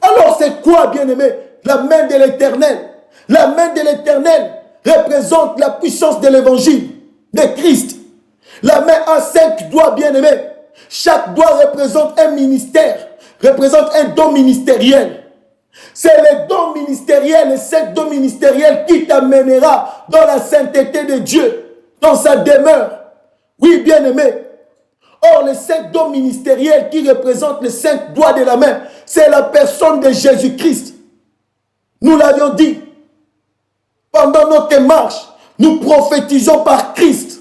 Alors c'est quoi, bien-aimé? La main de l'Éternel. La main de l'Éternel représente la puissance de l'évangile de Christ. La main a 5 doigts, bien-aimés. Chaque doigt représente un ministère, représente un don ministériel. C'est le don ministériel, les 5 dons ministériels qui t'amènera dans la sainteté de Dieu, dans sa demeure. Oui, bien-aimé. Or, les 5 dons ministériels qui représentent les 5 doigts de la main, c'est la personne de Jésus-Christ. Nous l'avions dit. Pendant notre marche, nous prophétisons par Christ.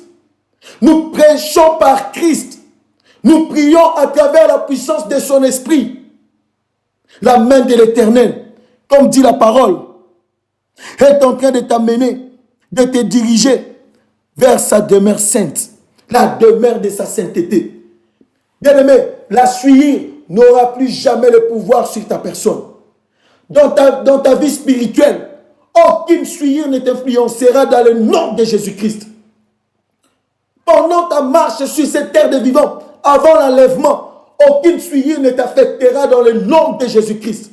Nous prêchons par Christ. Nous prions à travers la puissance de son esprit. La main de l'Éternel, comme dit la parole, est en train de t'amener, de te diriger vers sa demeure sainte, la demeure de sa sainteté. Bien-aimé, la suivre n'aura plus jamais le pouvoir sur ta personne. Dans ta vie spirituelle, aucune suivre ne t'influencera dans le nom de Jésus-Christ. Pendant ta marche sur cette terre de vivants, avant l'enlèvement, aucune suivre ne t'affectera dans le nom de Jésus-Christ.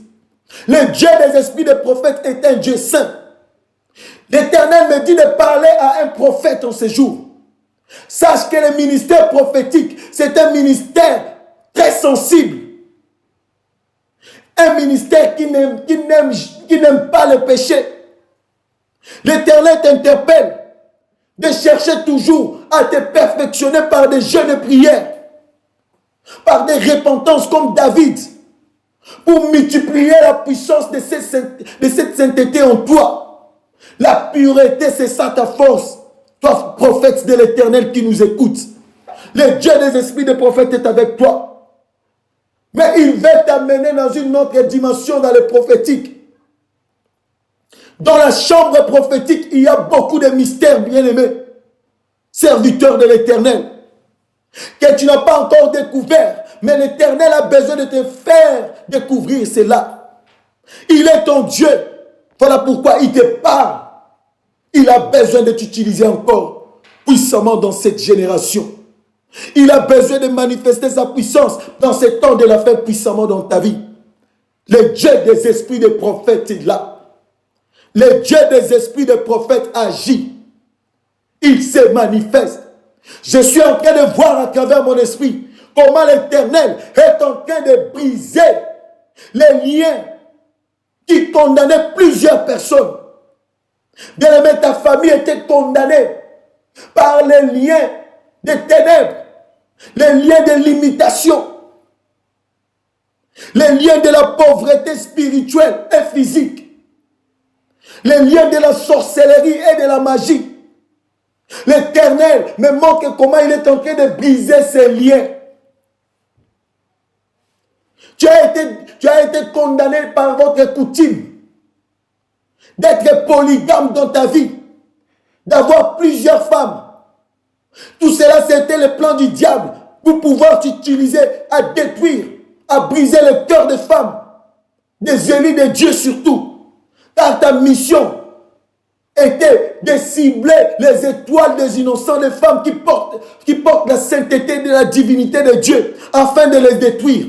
Le Dieu des esprits des prophètes est un Dieu saint. L'Éternel me dit de parler à un prophète en ce jour. Sache que le ministère prophétique, c'est un ministère très sensible. Un ministère qui n'aime pas le péché. L'Éternel t'interpelle de chercher toujours à te perfectionner par des jeûnes de prière, par des repentances comme David, pour multiplier la puissance de cette sainteté en toi. La pureté, c'est ça ta force. Toi, prophète de l'Éternel qui nous écoute. Le Dieu des esprits des prophètes est avec toi. Mais il veut t'amener dans une autre dimension dans le prophétique. Dans la chambre prophétique, il y a beaucoup de mystères, bien-aimés. Serviteurs de l'Éternel. Que tu n'as pas encore découvert. Mais l'Éternel a besoin de te faire découvrir cela. Il est ton Dieu. Voilà pourquoi il te parle. Il a besoin de t'utiliser encore puissamment dans cette génération. Il a besoin de manifester sa puissance dans ce temps de la fin puissamment dans ta vie. Le Dieu des esprits des prophètes est là. Le Dieu des esprits des prophètes agit. Il se manifeste. Je suis en train de voir à travers mon esprit comment l'Éternel est en train de briser les liens qui condamnaient plusieurs personnes. Bien-aimé, ta famille était condamnée par les liens des ténèbres, les liens de limitation, les liens de la pauvreté spirituelle et physique, les liens de la sorcellerie et de la magie. L'Éternel me montre comment il est en train de briser ces liens. Tu as été condamné par votre coutume d'être polygame dans ta vie, d'avoir plusieurs femmes. Tout cela, c'était le plan du diable pour pouvoir t'utiliser à détruire, à briser le cœur des femmes, des élus de Dieu surtout. Car ta mission était de cibler les étoiles des innocents, des femmes qui portent la sainteté de la divinité de Dieu, afin de les détruire.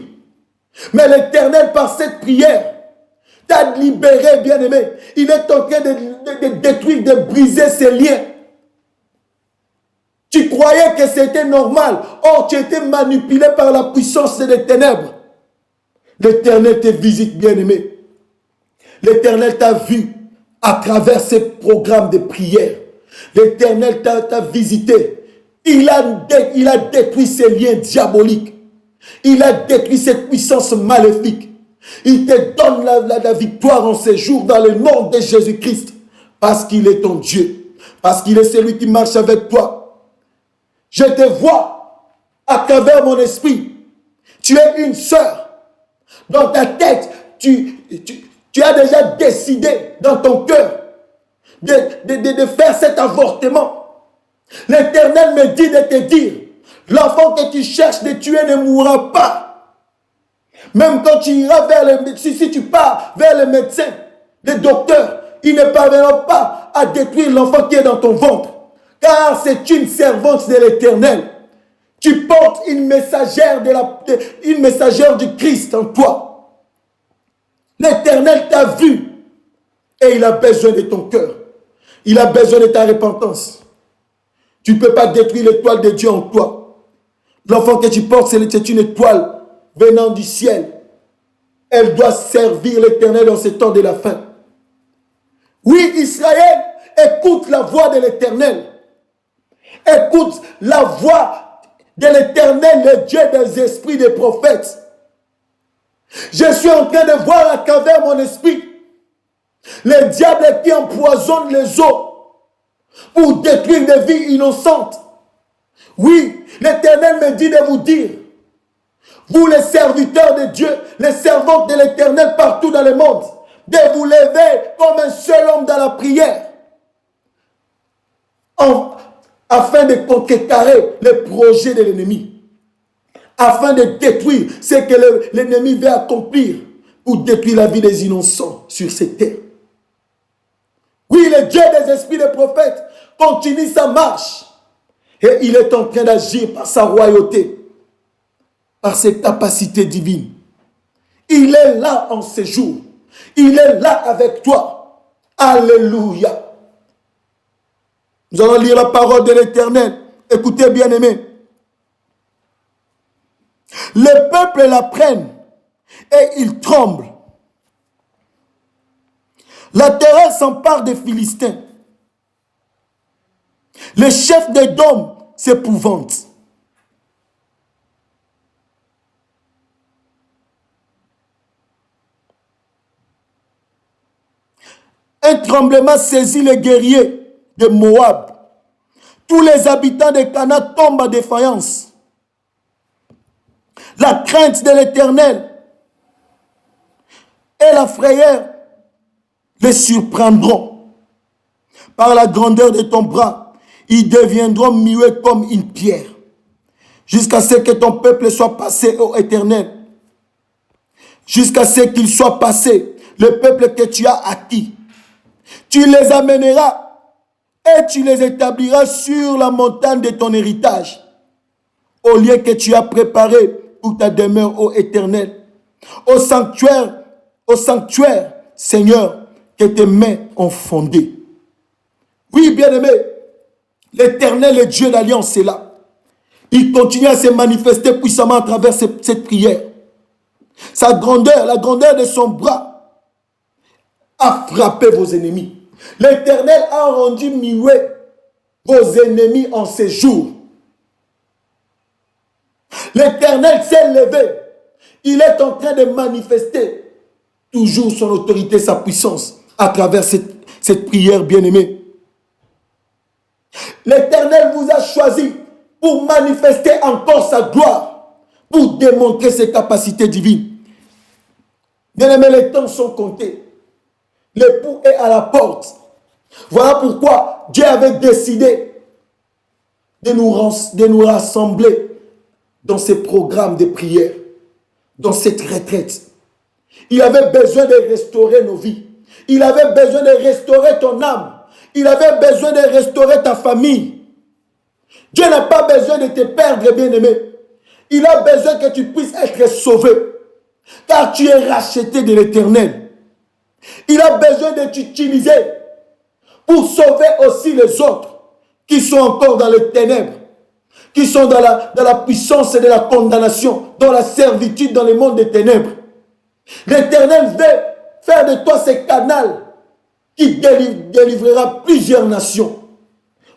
Mais l'Éternel, par cette prière, t'a libéré, bien-aimé. Il est en train de détruire, de briser ces liens. Tu croyais que c'était normal. Or, tu étais manipulé par la puissance des ténèbres. L'Éternel te visite, bien-aimé. L'Éternel t'a vu à travers ces programmes de prière. L'Éternel t'a visité. Il a détruit ces liens diaboliques. Il a détruit cette puissance maléfique. Il te donne la victoire en ces jours dans le nom de Jésus-Christ. Parce qu'il est ton Dieu. Parce qu'il est celui qui marche avec toi. Je te vois à travers mon esprit. Tu es une sœur. Dans ta tête, tu as déjà décidé dans ton cœur de faire cet avortement. L'Éternel me dit de te dire, l'enfant que tu cherches de tuer ne mourra pas. Même quand tu iras vers les... Si tu pars vers les médecins, les docteurs, ils ne parviendront pas à détruire l'enfant qui est dans ton ventre. Car c'est une servante de l'Éternel. Tu portes une messagère du Christ en toi. L'Éternel t'a vu et il a besoin de ton cœur. Il a besoin de ta repentance. Tu ne peux pas détruire l'étoile de Dieu en toi. L'enfant que tu portes, c'est une étoile venant du ciel. Elle doit servir l'Éternel dans ce temps de la fin. Oui, Israël, écoute la voix de l'Éternel. Écoute la voix de l'Éternel, le Dieu des esprits des prophètes. Je suis en train de voir à travers mon esprit les diables qui empoisonnent les eaux pour détruire des vies innocentes. Oui, l'Éternel me dit de vous dire, vous les serviteurs de Dieu, les servantes de l'Éternel partout dans le monde, de vous lever comme un seul homme dans la prière, afin de contrecarrer les projets de l'ennemi, afin de détruire ce que l'ennemi veut accomplir pour détruire la vie des innocents sur cette terre. Oui, le Dieu des esprits des prophètes continue sa marche et il est en train d'agir par sa royauté, par ses capacités divines. Il est là en ce jour. Il est là avec toi. Alléluia. Nous allons lire la parole de l'Éternel. Écoutez, bien-aimés. Le peuple la prenne et il tremble. La terreur s'empare des Philistins. Le chef des dômes s'épouvante. Un tremblement saisit les guerriers de Moab. Tous les habitants de Canaan tombent en défaillance. La crainte de l'Éternel et la frayeur les surprendront. Par la grandeur de ton bras, ils deviendront muets comme une pierre, jusqu'à ce que ton peuple soit passé au Éternel. Jusqu'à ce qu'il soit passé, le peuple que tu as acquis. Tu les amèneras et tu les établiras sur la montagne de ton héritage, au lieu que tu as préparé pour ta demeure, ô Éternel, au sanctuaire, Seigneur, que tes mains ont fondé. Oui, bien-aimé, l'Éternel, le Dieu d'alliance, est là. Il continue à se manifester puissamment à travers cette prière. Sa grandeur, la grandeur de son bras a frappé vos ennemis. L'Éternel a rendu muets vos ennemis en ces jours. L'Éternel s'est levé. Il est en train de manifester toujours son autorité, sa puissance à travers cette prière bien-aimée. L'Éternel vous a choisi pour manifester encore sa gloire, pour démontrer ses capacités divines. Bien-aimés, les temps sont comptés. L'époux est à la porte. Voilà pourquoi Dieu avait décidé de nous rassembler dans ces programmes de prière, dans cette retraite. Il avait besoin de restaurer nos vies. Il avait besoin de restaurer ton âme. Il avait besoin de restaurer ta famille. Dieu n'a pas besoin de te perdre, bien-aimé. Il a besoin que tu puisses être sauvé, car tu es racheté de l'Éternel. Il a besoin de t'utiliser pour sauver aussi les autres qui sont encore dans les ténèbres, qui sont dans la puissance de la condamnation, dans la servitude, dans le monde des ténèbres. L'Éternel veut faire de toi ce canal qui délivrera plusieurs nations.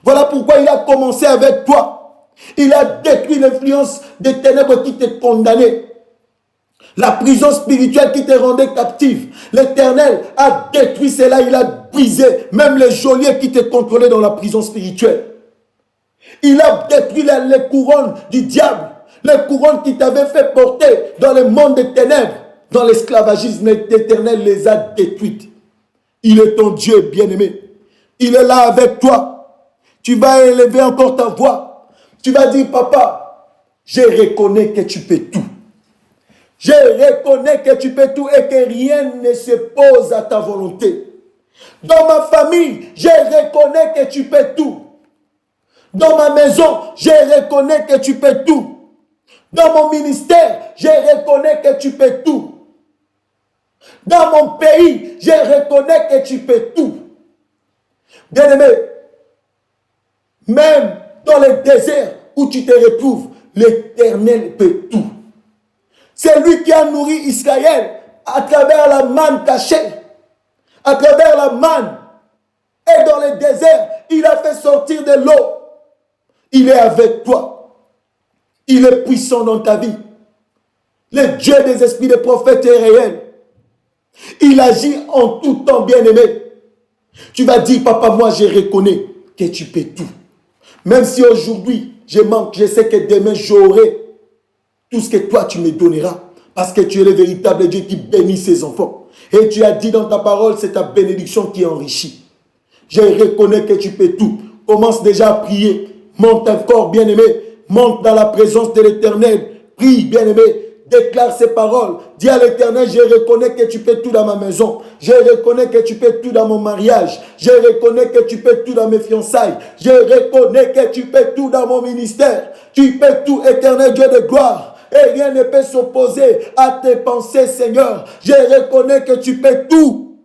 Voilà pourquoi il a commencé avec toi. Il a détruit l'influence des ténèbres qui te condamnaient. La prison spirituelle qui te rendait captive. L'Éternel a détruit cela, il a brisé même les geôliers qui te contrôlaient dans la prison spirituelle. Il a détruit les couronnes du diable, les couronnes qui t'avaient fait porter dans le monde des ténèbres, dans l'esclavagisme. L'Éternel les a détruites. Il est ton Dieu bien-aimé. Il est là avec toi. Tu vas élever encore ta voix. Tu vas dire, papa, je reconnais que tu peux tout. Je reconnais que tu peux tout et que rien ne se pose à ta volonté. Dans ma famille, je reconnais que tu peux tout. Dans ma maison, je reconnais que tu peux tout. Dans mon ministère, je reconnais que tu peux tout. Dans mon pays, je reconnais que tu peux tout. Bien-aimé, même dans le désert où tu te retrouves, l'Éternel peut tout. C'est lui qui a nourri Israël à travers la manne cachée, à travers la manne. Et dans le désert, il a fait sortir de l'eau. Il est avec toi. Il est puissant dans ta vie. Le Dieu des esprits des prophètes est réel. Il agit en tout temps, bien-aimé. Tu vas dire, papa, moi je reconnais que tu peux tout. Même si aujourd'hui je manque, je sais que demain j'aurai tout ce que toi tu me donneras. Parce que tu es le véritable Dieu qui bénit ses enfants. Et tu as dit dans ta parole, c'est ta bénédiction qui enrichit. Je reconnais que tu peux tout. Commence déjà à prier. Monte encore, bien-aimé. Monte dans la présence de l'Éternel. Prie, bien-aimé. Déclare ces paroles. Dis à l'Éternel, je reconnais que tu peux tout dans ma maison. Je reconnais que tu peux tout dans mon mariage. Je reconnais que tu peux tout dans mes fiançailles. Je reconnais que tu peux tout dans mon ministère. Tu peux tout, Éternel Dieu de gloire. Et rien ne peut s'opposer à tes pensées, Seigneur. Je reconnais que tu peux tout.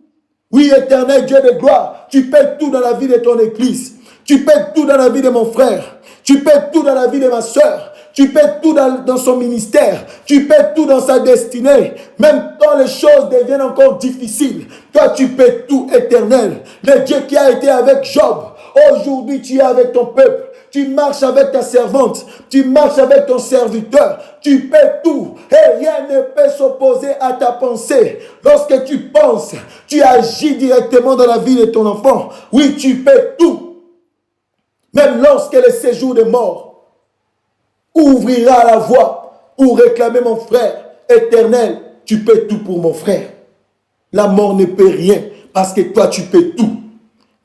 Oui, Éternel Dieu de gloire, tu peux tout dans la vie de ton église. Tu peux tout dans la vie de mon frère. Tu peux tout dans la vie de ma soeur. Tu peux tout dans son ministère. Tu peux tout dans sa destinée. Même quand les choses deviennent encore difficiles. Toi, tu peux tout, Éternel. Le Dieu qui a été avec Job. Aujourd'hui, tu es avec ton peuple. Tu marches avec ta servante. Tu marches avec ton serviteur. Tu peux tout. Et rien ne peut s'opposer à ta pensée. Lorsque tu penses, tu agis directement dans la vie de ton enfant. Oui, tu peux tout. Même lorsque le séjour de mort ouvrira la voie pour réclamer mon frère éternel, tu peux tout pour mon frère. La mort ne peut rien parce que toi, tu peux tout.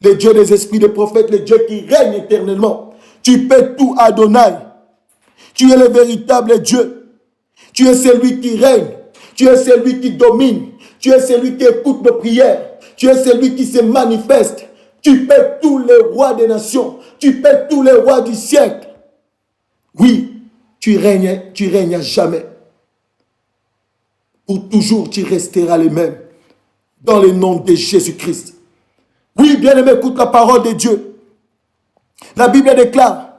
Le Dieu des esprits des prophètes, le Dieu qui règne éternellement. Tu peux tout, Adonai. Tu es le véritable Dieu. Tu es celui qui règne. Tu es celui qui domine. Tu es celui qui écoute nos prières. Tu es celui qui se manifeste. Tu peux tous les rois des nations. Tu peux tous les rois du siècle. Oui, tu règnes à jamais. Pour toujours, tu resteras le même. Dans le nom de Jésus-Christ. Oui, bien-aimé, écoute la parole de Dieu. La Bible déclare,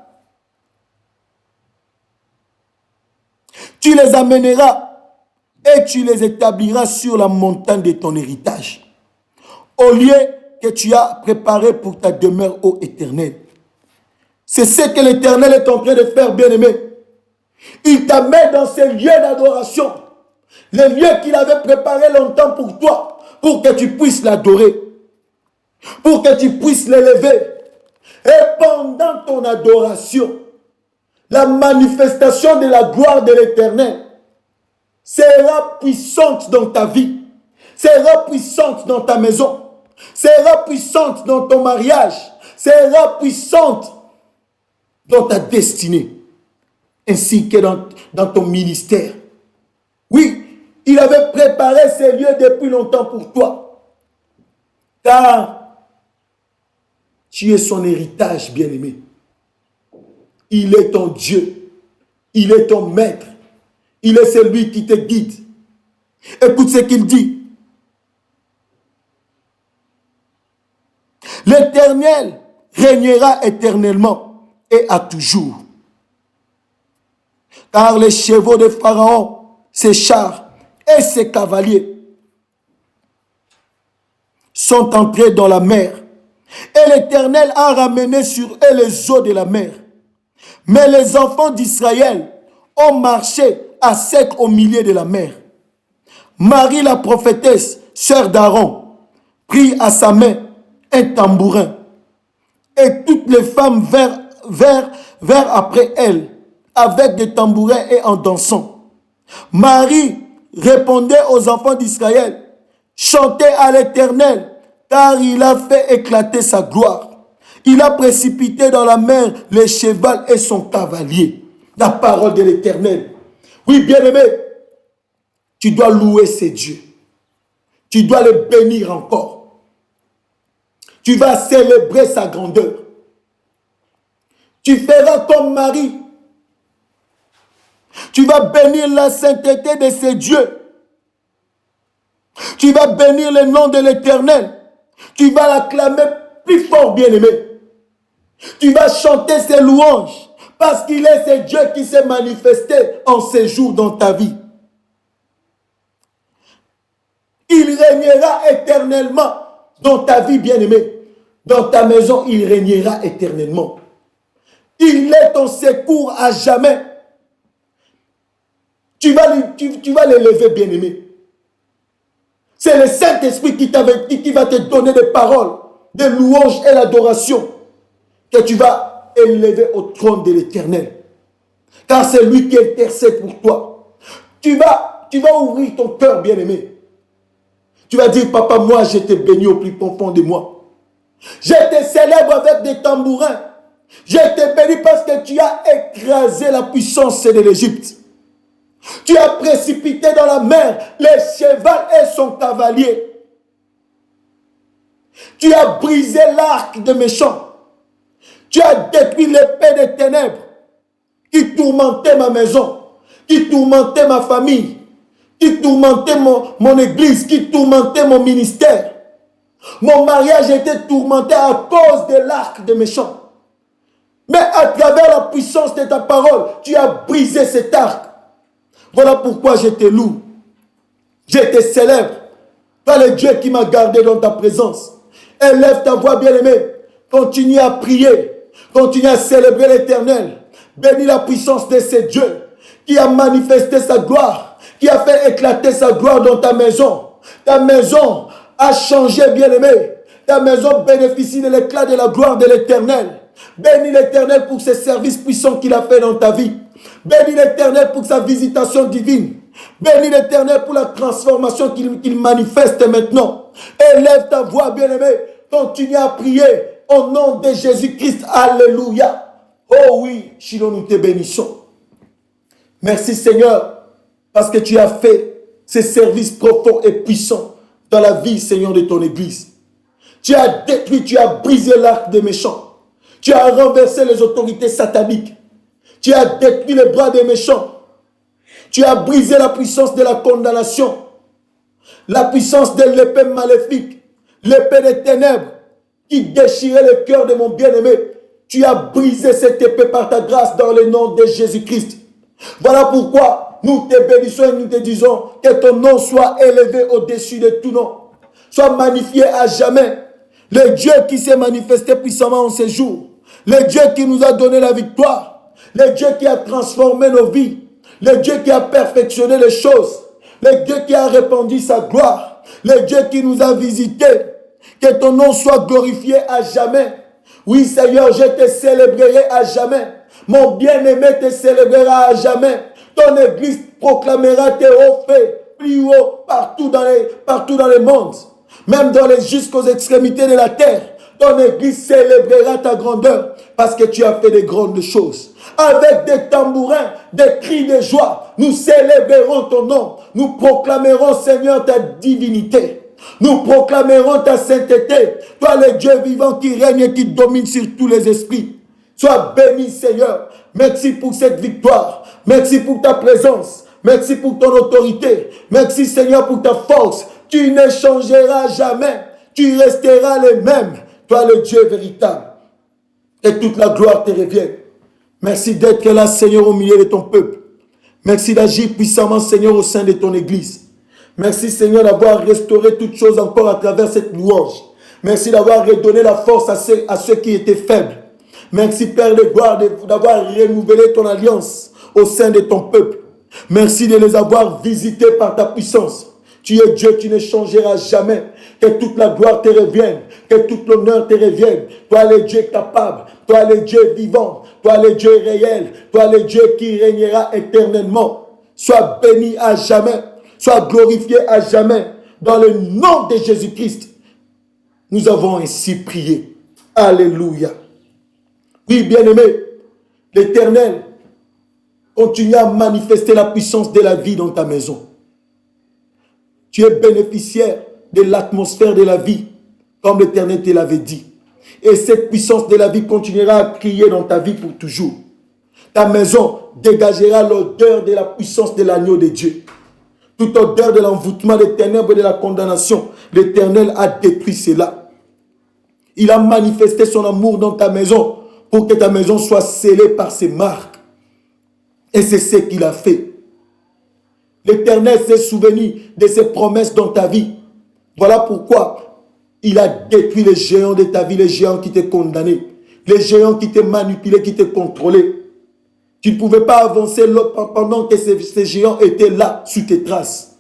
tu les amèneras et tu les établiras sur la montagne de ton héritage, au lieu que tu as préparé pour ta demeure, ô Éternel. C'est ce que l'Éternel est en train de faire, bien-aimé. Il t'amène dans ces lieux d'adoration, les lieux qu'il avait préparés longtemps pour toi, pour que tu puisses l'adorer, pour que tu puisses l'élever. Et pendant ton adoration, la manifestation de la gloire de l'Éternel sera puissante dans ta vie, sera puissante dans ta maison, sera puissante dans ton mariage, sera puissante dans ta destinée, ainsi que dans ton ministère. Oui, il avait préparé ces lieux depuis longtemps pour toi, car tu es son héritage, bien-aimé. Il est ton Dieu. Il est ton maître. Il est celui qui te guide. Écoute ce qu'il dit. L'Éternel régnera éternellement et à toujours. Car les chevaux de Pharaon, ses chars et ses cavaliers sont entrés dans la mer. Et l'Éternel a ramené sur eux les eaux de la mer. Mais les enfants d'Israël ont marché à sec au milieu de la mer. Marie la prophétesse, sœur d'Aaron, prit à sa main un tambourin. Et toutes les femmes vinrent après elle, avec des tambourins et en dansant. Marie répondait aux enfants d'Israël, chantez à l'Éternel, car il a fait éclater sa gloire. Il a précipité dans la mer le cheval et son cavalier. La parole de l'Éternel. Oui, bien-aimé, Tu dois louer ces dieux. Tu dois les bénir encore. Tu vas célébrer sa grandeur. Tu feras comme Marie. Tu vas bénir la sainteté de ces dieux. Tu vas bénir le nom de l'Éternel. Tu vas l'acclamer plus fort, bien-aimé. Tu vas chanter ses louanges parce qu'il est ce Dieu qui s'est manifesté en ces jours dans ta vie. Il régnera éternellement dans ta vie, bien-aimé. Dans ta maison, il régnera éternellement. Il est ton secours à jamais. Tu vas l'élever, bien-aimé. C'est le Saint-Esprit qui va te donner des paroles, des louanges et l'adoration que tu vas élever au trône de l'Éternel. Car c'est lui qui intercède pour toi. Tu vas ouvrir ton cœur, bien-aimé. Tu vas dire, papa, moi, je te bénis au plus profond de moi. Je te célèbre avec des tambourins. Je te bénis parce que tu as écrasé la puissance de l'Égypte. Tu as précipité dans la mer le cheval et son cavalier. Tu as brisé l'arc des méchants. Tu as détruit l'épée des ténèbres qui tourmentait ma maison, qui tourmentait ma famille, qui tourmentait mon église, qui tourmentait mon ministère. Mon mariage était tourmenté à cause de l'arc des méchants. Mais à travers la puissance de ta parole, tu as brisé cet arc. Voilà pourquoi je te loue. Je te célèbre. Toi, le Dieu qui m'a gardé dans ta présence. Élève ta voix, bien-aimée. Continue à prier. Continue à célébrer l'Éternel. Bénis la puissance de ce Dieu qui a manifesté sa gloire, qui a fait éclater sa gloire dans ta maison. Ta maison a changé, bien-aimé. Ta maison bénéficie de l'éclat de la gloire de l'Éternel. Bénis l'Éternel pour ses services puissants qu'il a fait dans ta vie. Bénis l'Éternel pour sa visitation divine. Bénis l'Éternel pour la transformation qu'il manifeste maintenant. Élève ta voix, bien-aimé. Continue à prier au nom de Jésus-Christ. Alléluia. Oh oui, Shiloh, nous te bénissons. Merci Seigneur, parce que tu as fait ces services profonds et puissants dans la vie, Seigneur, de ton Église. Tu as détruit, tu as brisé l'arc des méchants. Tu as renversé les autorités sataniques. Tu as détruit les bras des méchants. Tu as brisé la puissance de la condamnation. La puissance de l'épée maléfique. L'épée des ténèbres qui déchirait le cœur de mon bien-aimé. Tu as brisé cette épée par ta grâce dans le nom de Jésus-Christ. Voilà pourquoi nous te bénissons et nous te disons que ton nom soit élevé au-dessus de tout nom. Soit magnifié à jamais. Le Dieu qui s'est manifesté puissamment en ces jours. Le Dieu qui nous a donné la victoire. Le Dieu qui a transformé nos vies. Le Dieu qui a perfectionné les choses. Le Dieu qui a répandu sa gloire. Le Dieu qui nous a visités. Que ton nom soit glorifié à jamais. Oui Seigneur, je te célébrerai à jamais. Mon bien-aimé te célébrera à jamais. Ton église proclamera tes hauts faits plus haut partout dans les mondes. Même jusqu'aux extrémités de la terre. Ton église célébrera ta grandeur parce que tu as fait des grandes choses. Avec des tambourins, des cris de joie, nous célébrerons ton nom. Nous proclamerons, Seigneur, ta divinité. Nous proclamerons ta sainteté. Toi, le Dieu vivant qui règne et qui domine sur tous les esprits. Sois béni, Seigneur. Merci pour cette victoire. Merci pour ta présence. Merci pour ton autorité. Merci, Seigneur, pour ta force. Tu ne changeras jamais. Tu resteras le même. Toi, le Dieu véritable. Et toute la gloire te revient. Merci d'être là, Seigneur, au milieu de ton peuple. Merci d'agir puissamment, Seigneur, au sein de ton église. Merci, Seigneur, d'avoir restauré toutes choses encore à travers cette louange. Merci d'avoir redonné la force à ceux qui étaient faibles. Merci, Père de gloire, d'avoir renouvelé ton alliance au sein de ton peuple. Merci de les avoir visités par ta puissance. Tu es Dieu, tu ne changeras jamais. Que toute la gloire te revienne. Que tout l'honneur te revienne. Toi, le Dieu capable. Toi, le Dieu vivant. Toi, le Dieu réel. Toi, le Dieu qui régnera éternellement. Sois béni à jamais. Sois glorifié à jamais. Dans le nom de Jésus-Christ. Nous avons ainsi prié. Alléluia. Oui, bien-aimé, l'Éternel continue à manifester la puissance de la vie dans ta maison. Tu es bénéficiaire de l'atmosphère de la vie, comme l'Éternel te l'avait dit. Et cette puissance de la vie continuera à crier dans ta vie pour toujours. Ta maison dégagera l'odeur de la puissance de l'agneau de Dieu. Toute odeur de l'envoûtement des ténèbres et de la condamnation, l'Éternel a détruit cela. Il a manifesté son amour dans ta maison pour que ta maison soit scellée par ses marques. Et c'est ce qu'il a fait. L'Éternel s'est souvenu de ses promesses dans ta vie. Voilà pourquoi il a détruit les géants de ta vie, les géants qui t'ont condamné, les géants qui t'ont manipulé, qui t'ont contrôlé. Tu ne pouvais pas avancer pendant que ces géants étaient là, sous tes traces.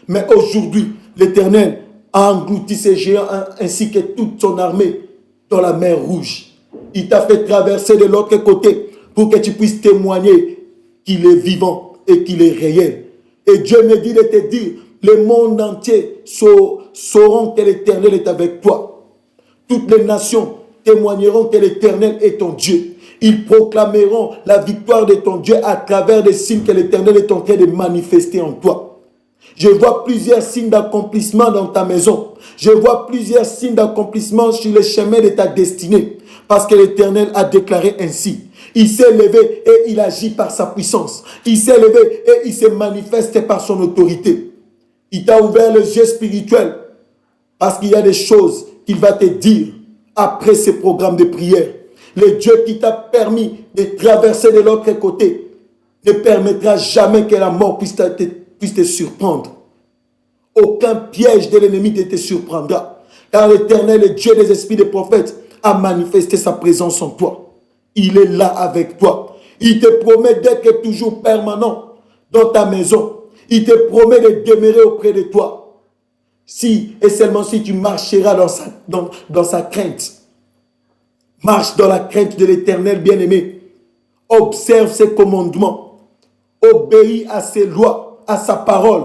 Mais aujourd'hui, l'Éternel a englouti ces géants ainsi que toute son armée dans la mer Rouge. Il t'a fait traverser de l'autre côté pour que tu puisses témoigner qu'il est vivant et qu'il est réel. Et Dieu me dit de te dire, le monde entier sauront que l'Éternel est avec toi. Toutes les nations témoigneront que l'Éternel est ton Dieu. Ils proclameront la victoire de ton Dieu à travers des signes que l'Éternel est en train de manifester en toi. Je vois plusieurs signes d'accomplissement dans ta maison. Je vois plusieurs signes d'accomplissement sur le chemin de ta destinée. Parce que l'Éternel a déclaré ainsi. Il s'est levé et il agit par sa puissance. Il s'est levé et il se manifeste par son autorité. Il t'a ouvert les yeux spirituels. Parce qu'il y a des choses qu'il va te dire après ce programme de prière. Le Dieu qui t'a permis de traverser de l'autre côté ne permettra jamais que la mort puisse te surprendre. Aucun piège de l'ennemi ne te surprendra. Car l'Éternel, le Dieu des esprits des prophètes, a manifesté sa présence en toi. Il est là avec toi. Il te promet d'être toujours permanent dans ta maison. Il te promet de demeurer auprès de toi. Si et seulement si tu marcheras dans sa crainte. Marche dans la crainte de l'Éternel bien-aimé. Observe ses commandements. Obéis à ses lois, à sa parole.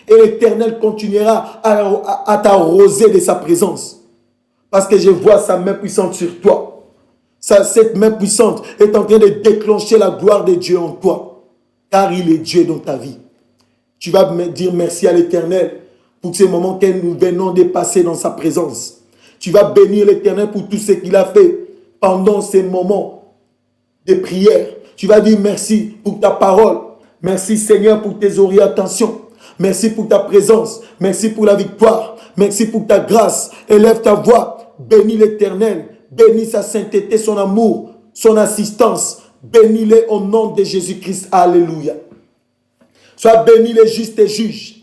Et l'Éternel continuera à t'arroser de sa présence. Parce que je vois sa main puissante sur toi. Cette main puissante est en train de déclencher la gloire de Dieu en toi. Car il est Dieu dans ta vie. Tu vas me dire merci à l'Éternel pour ces moments que nous venons de passer dans sa présence. Tu vas bénir l'Éternel pour tout ce qu'il a fait pendant ces moments de prière. Tu vas dire merci pour ta parole. Merci Seigneur pour tes orientations. Merci pour ta présence. Merci pour la victoire. Merci pour ta grâce. Élève ta voix. Bénis l'Éternel. Bénis sa sainteté, son amour, son assistance. Bénis-les au nom de Jésus-Christ. Alléluia. Sois béni le juste juge.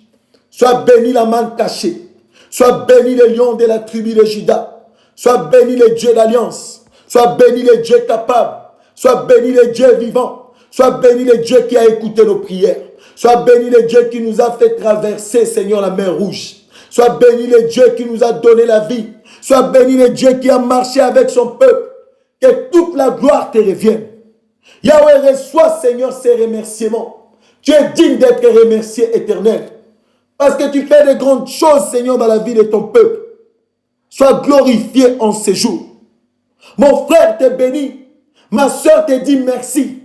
Sois béni la main cachée. Sois béni le lion de la tribu de Juda. Sois béni le Dieu d'alliance. Sois béni le Dieu capable. Sois béni le Dieu vivant. Sois béni le Dieu qui a écouté nos prières. Sois béni le Dieu qui nous a fait traverser, Seigneur, la mer Rouge. Sois béni le Dieu qui nous a donné la vie. Sois béni le Dieu qui a marché avec son peuple. Que toute la gloire te revienne. Yahweh, reçois, Seigneur, ces remerciements. Tu es digne d'être remercié, Éternel. Parce que tu fais de grandes choses, Seigneur, dans la vie de ton peuple. Sois glorifié en ces jours. Mon frère te bénit. Ma soeur te dit merci.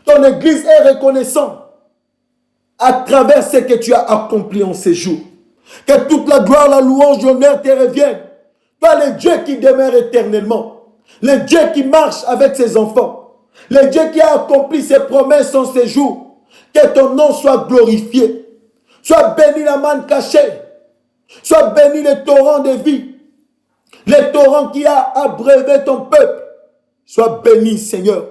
Ton église est reconnaissante à travers ce que tu as accompli en ces jours. Que toute la gloire, la louange, l'honneur te reviennent. Toi, le Dieu qui demeure éternellement. Le Dieu qui marche avec ses enfants. Le Dieu qui a accompli ses promesses en ces jours. Que ton nom soit glorifié. Sois béni la manne cachée. Sois béni le torrent de vie. Le torrent qui a abreuvé ton peuple. Sois béni, Seigneur.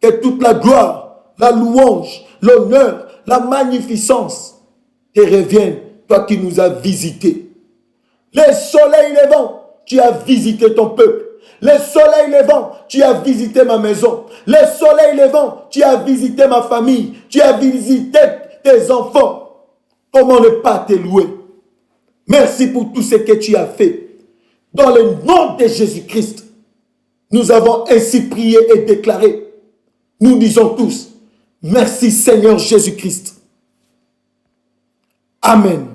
Que toute la gloire, la louange, l'honneur, la magnificence te reviennent, toi qui nous as visités. Le soleil levant, tu as visité ton peuple. Le soleil levant, tu as visité ma maison. Le soleil levant, tu as visité ma famille. Tu as visité tes enfants. Comment ne pas te louer? Merci pour tout ce que tu as fait. Dans le nom de Jésus-Christ, nous avons ainsi prié et déclaré. Nous disons tous, merci Seigneur Jésus-Christ. Amen.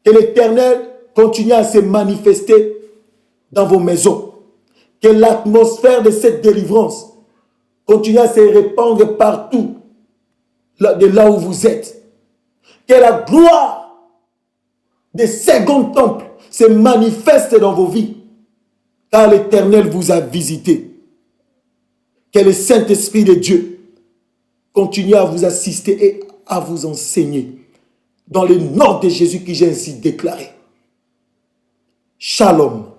Que l'Éternel continue à se manifester dans vos maisons. Que l'atmosphère de cette délivrance continue à se répandre partout de là où vous êtes. Que la gloire des seconds temples se manifestent dans vos vies, car l'Éternel vous a visité. Que le Saint-Esprit de Dieu continue à vous assister et à vous enseigner. Dans le nom de Jésus que j'ai ainsi déclaré. Shalom.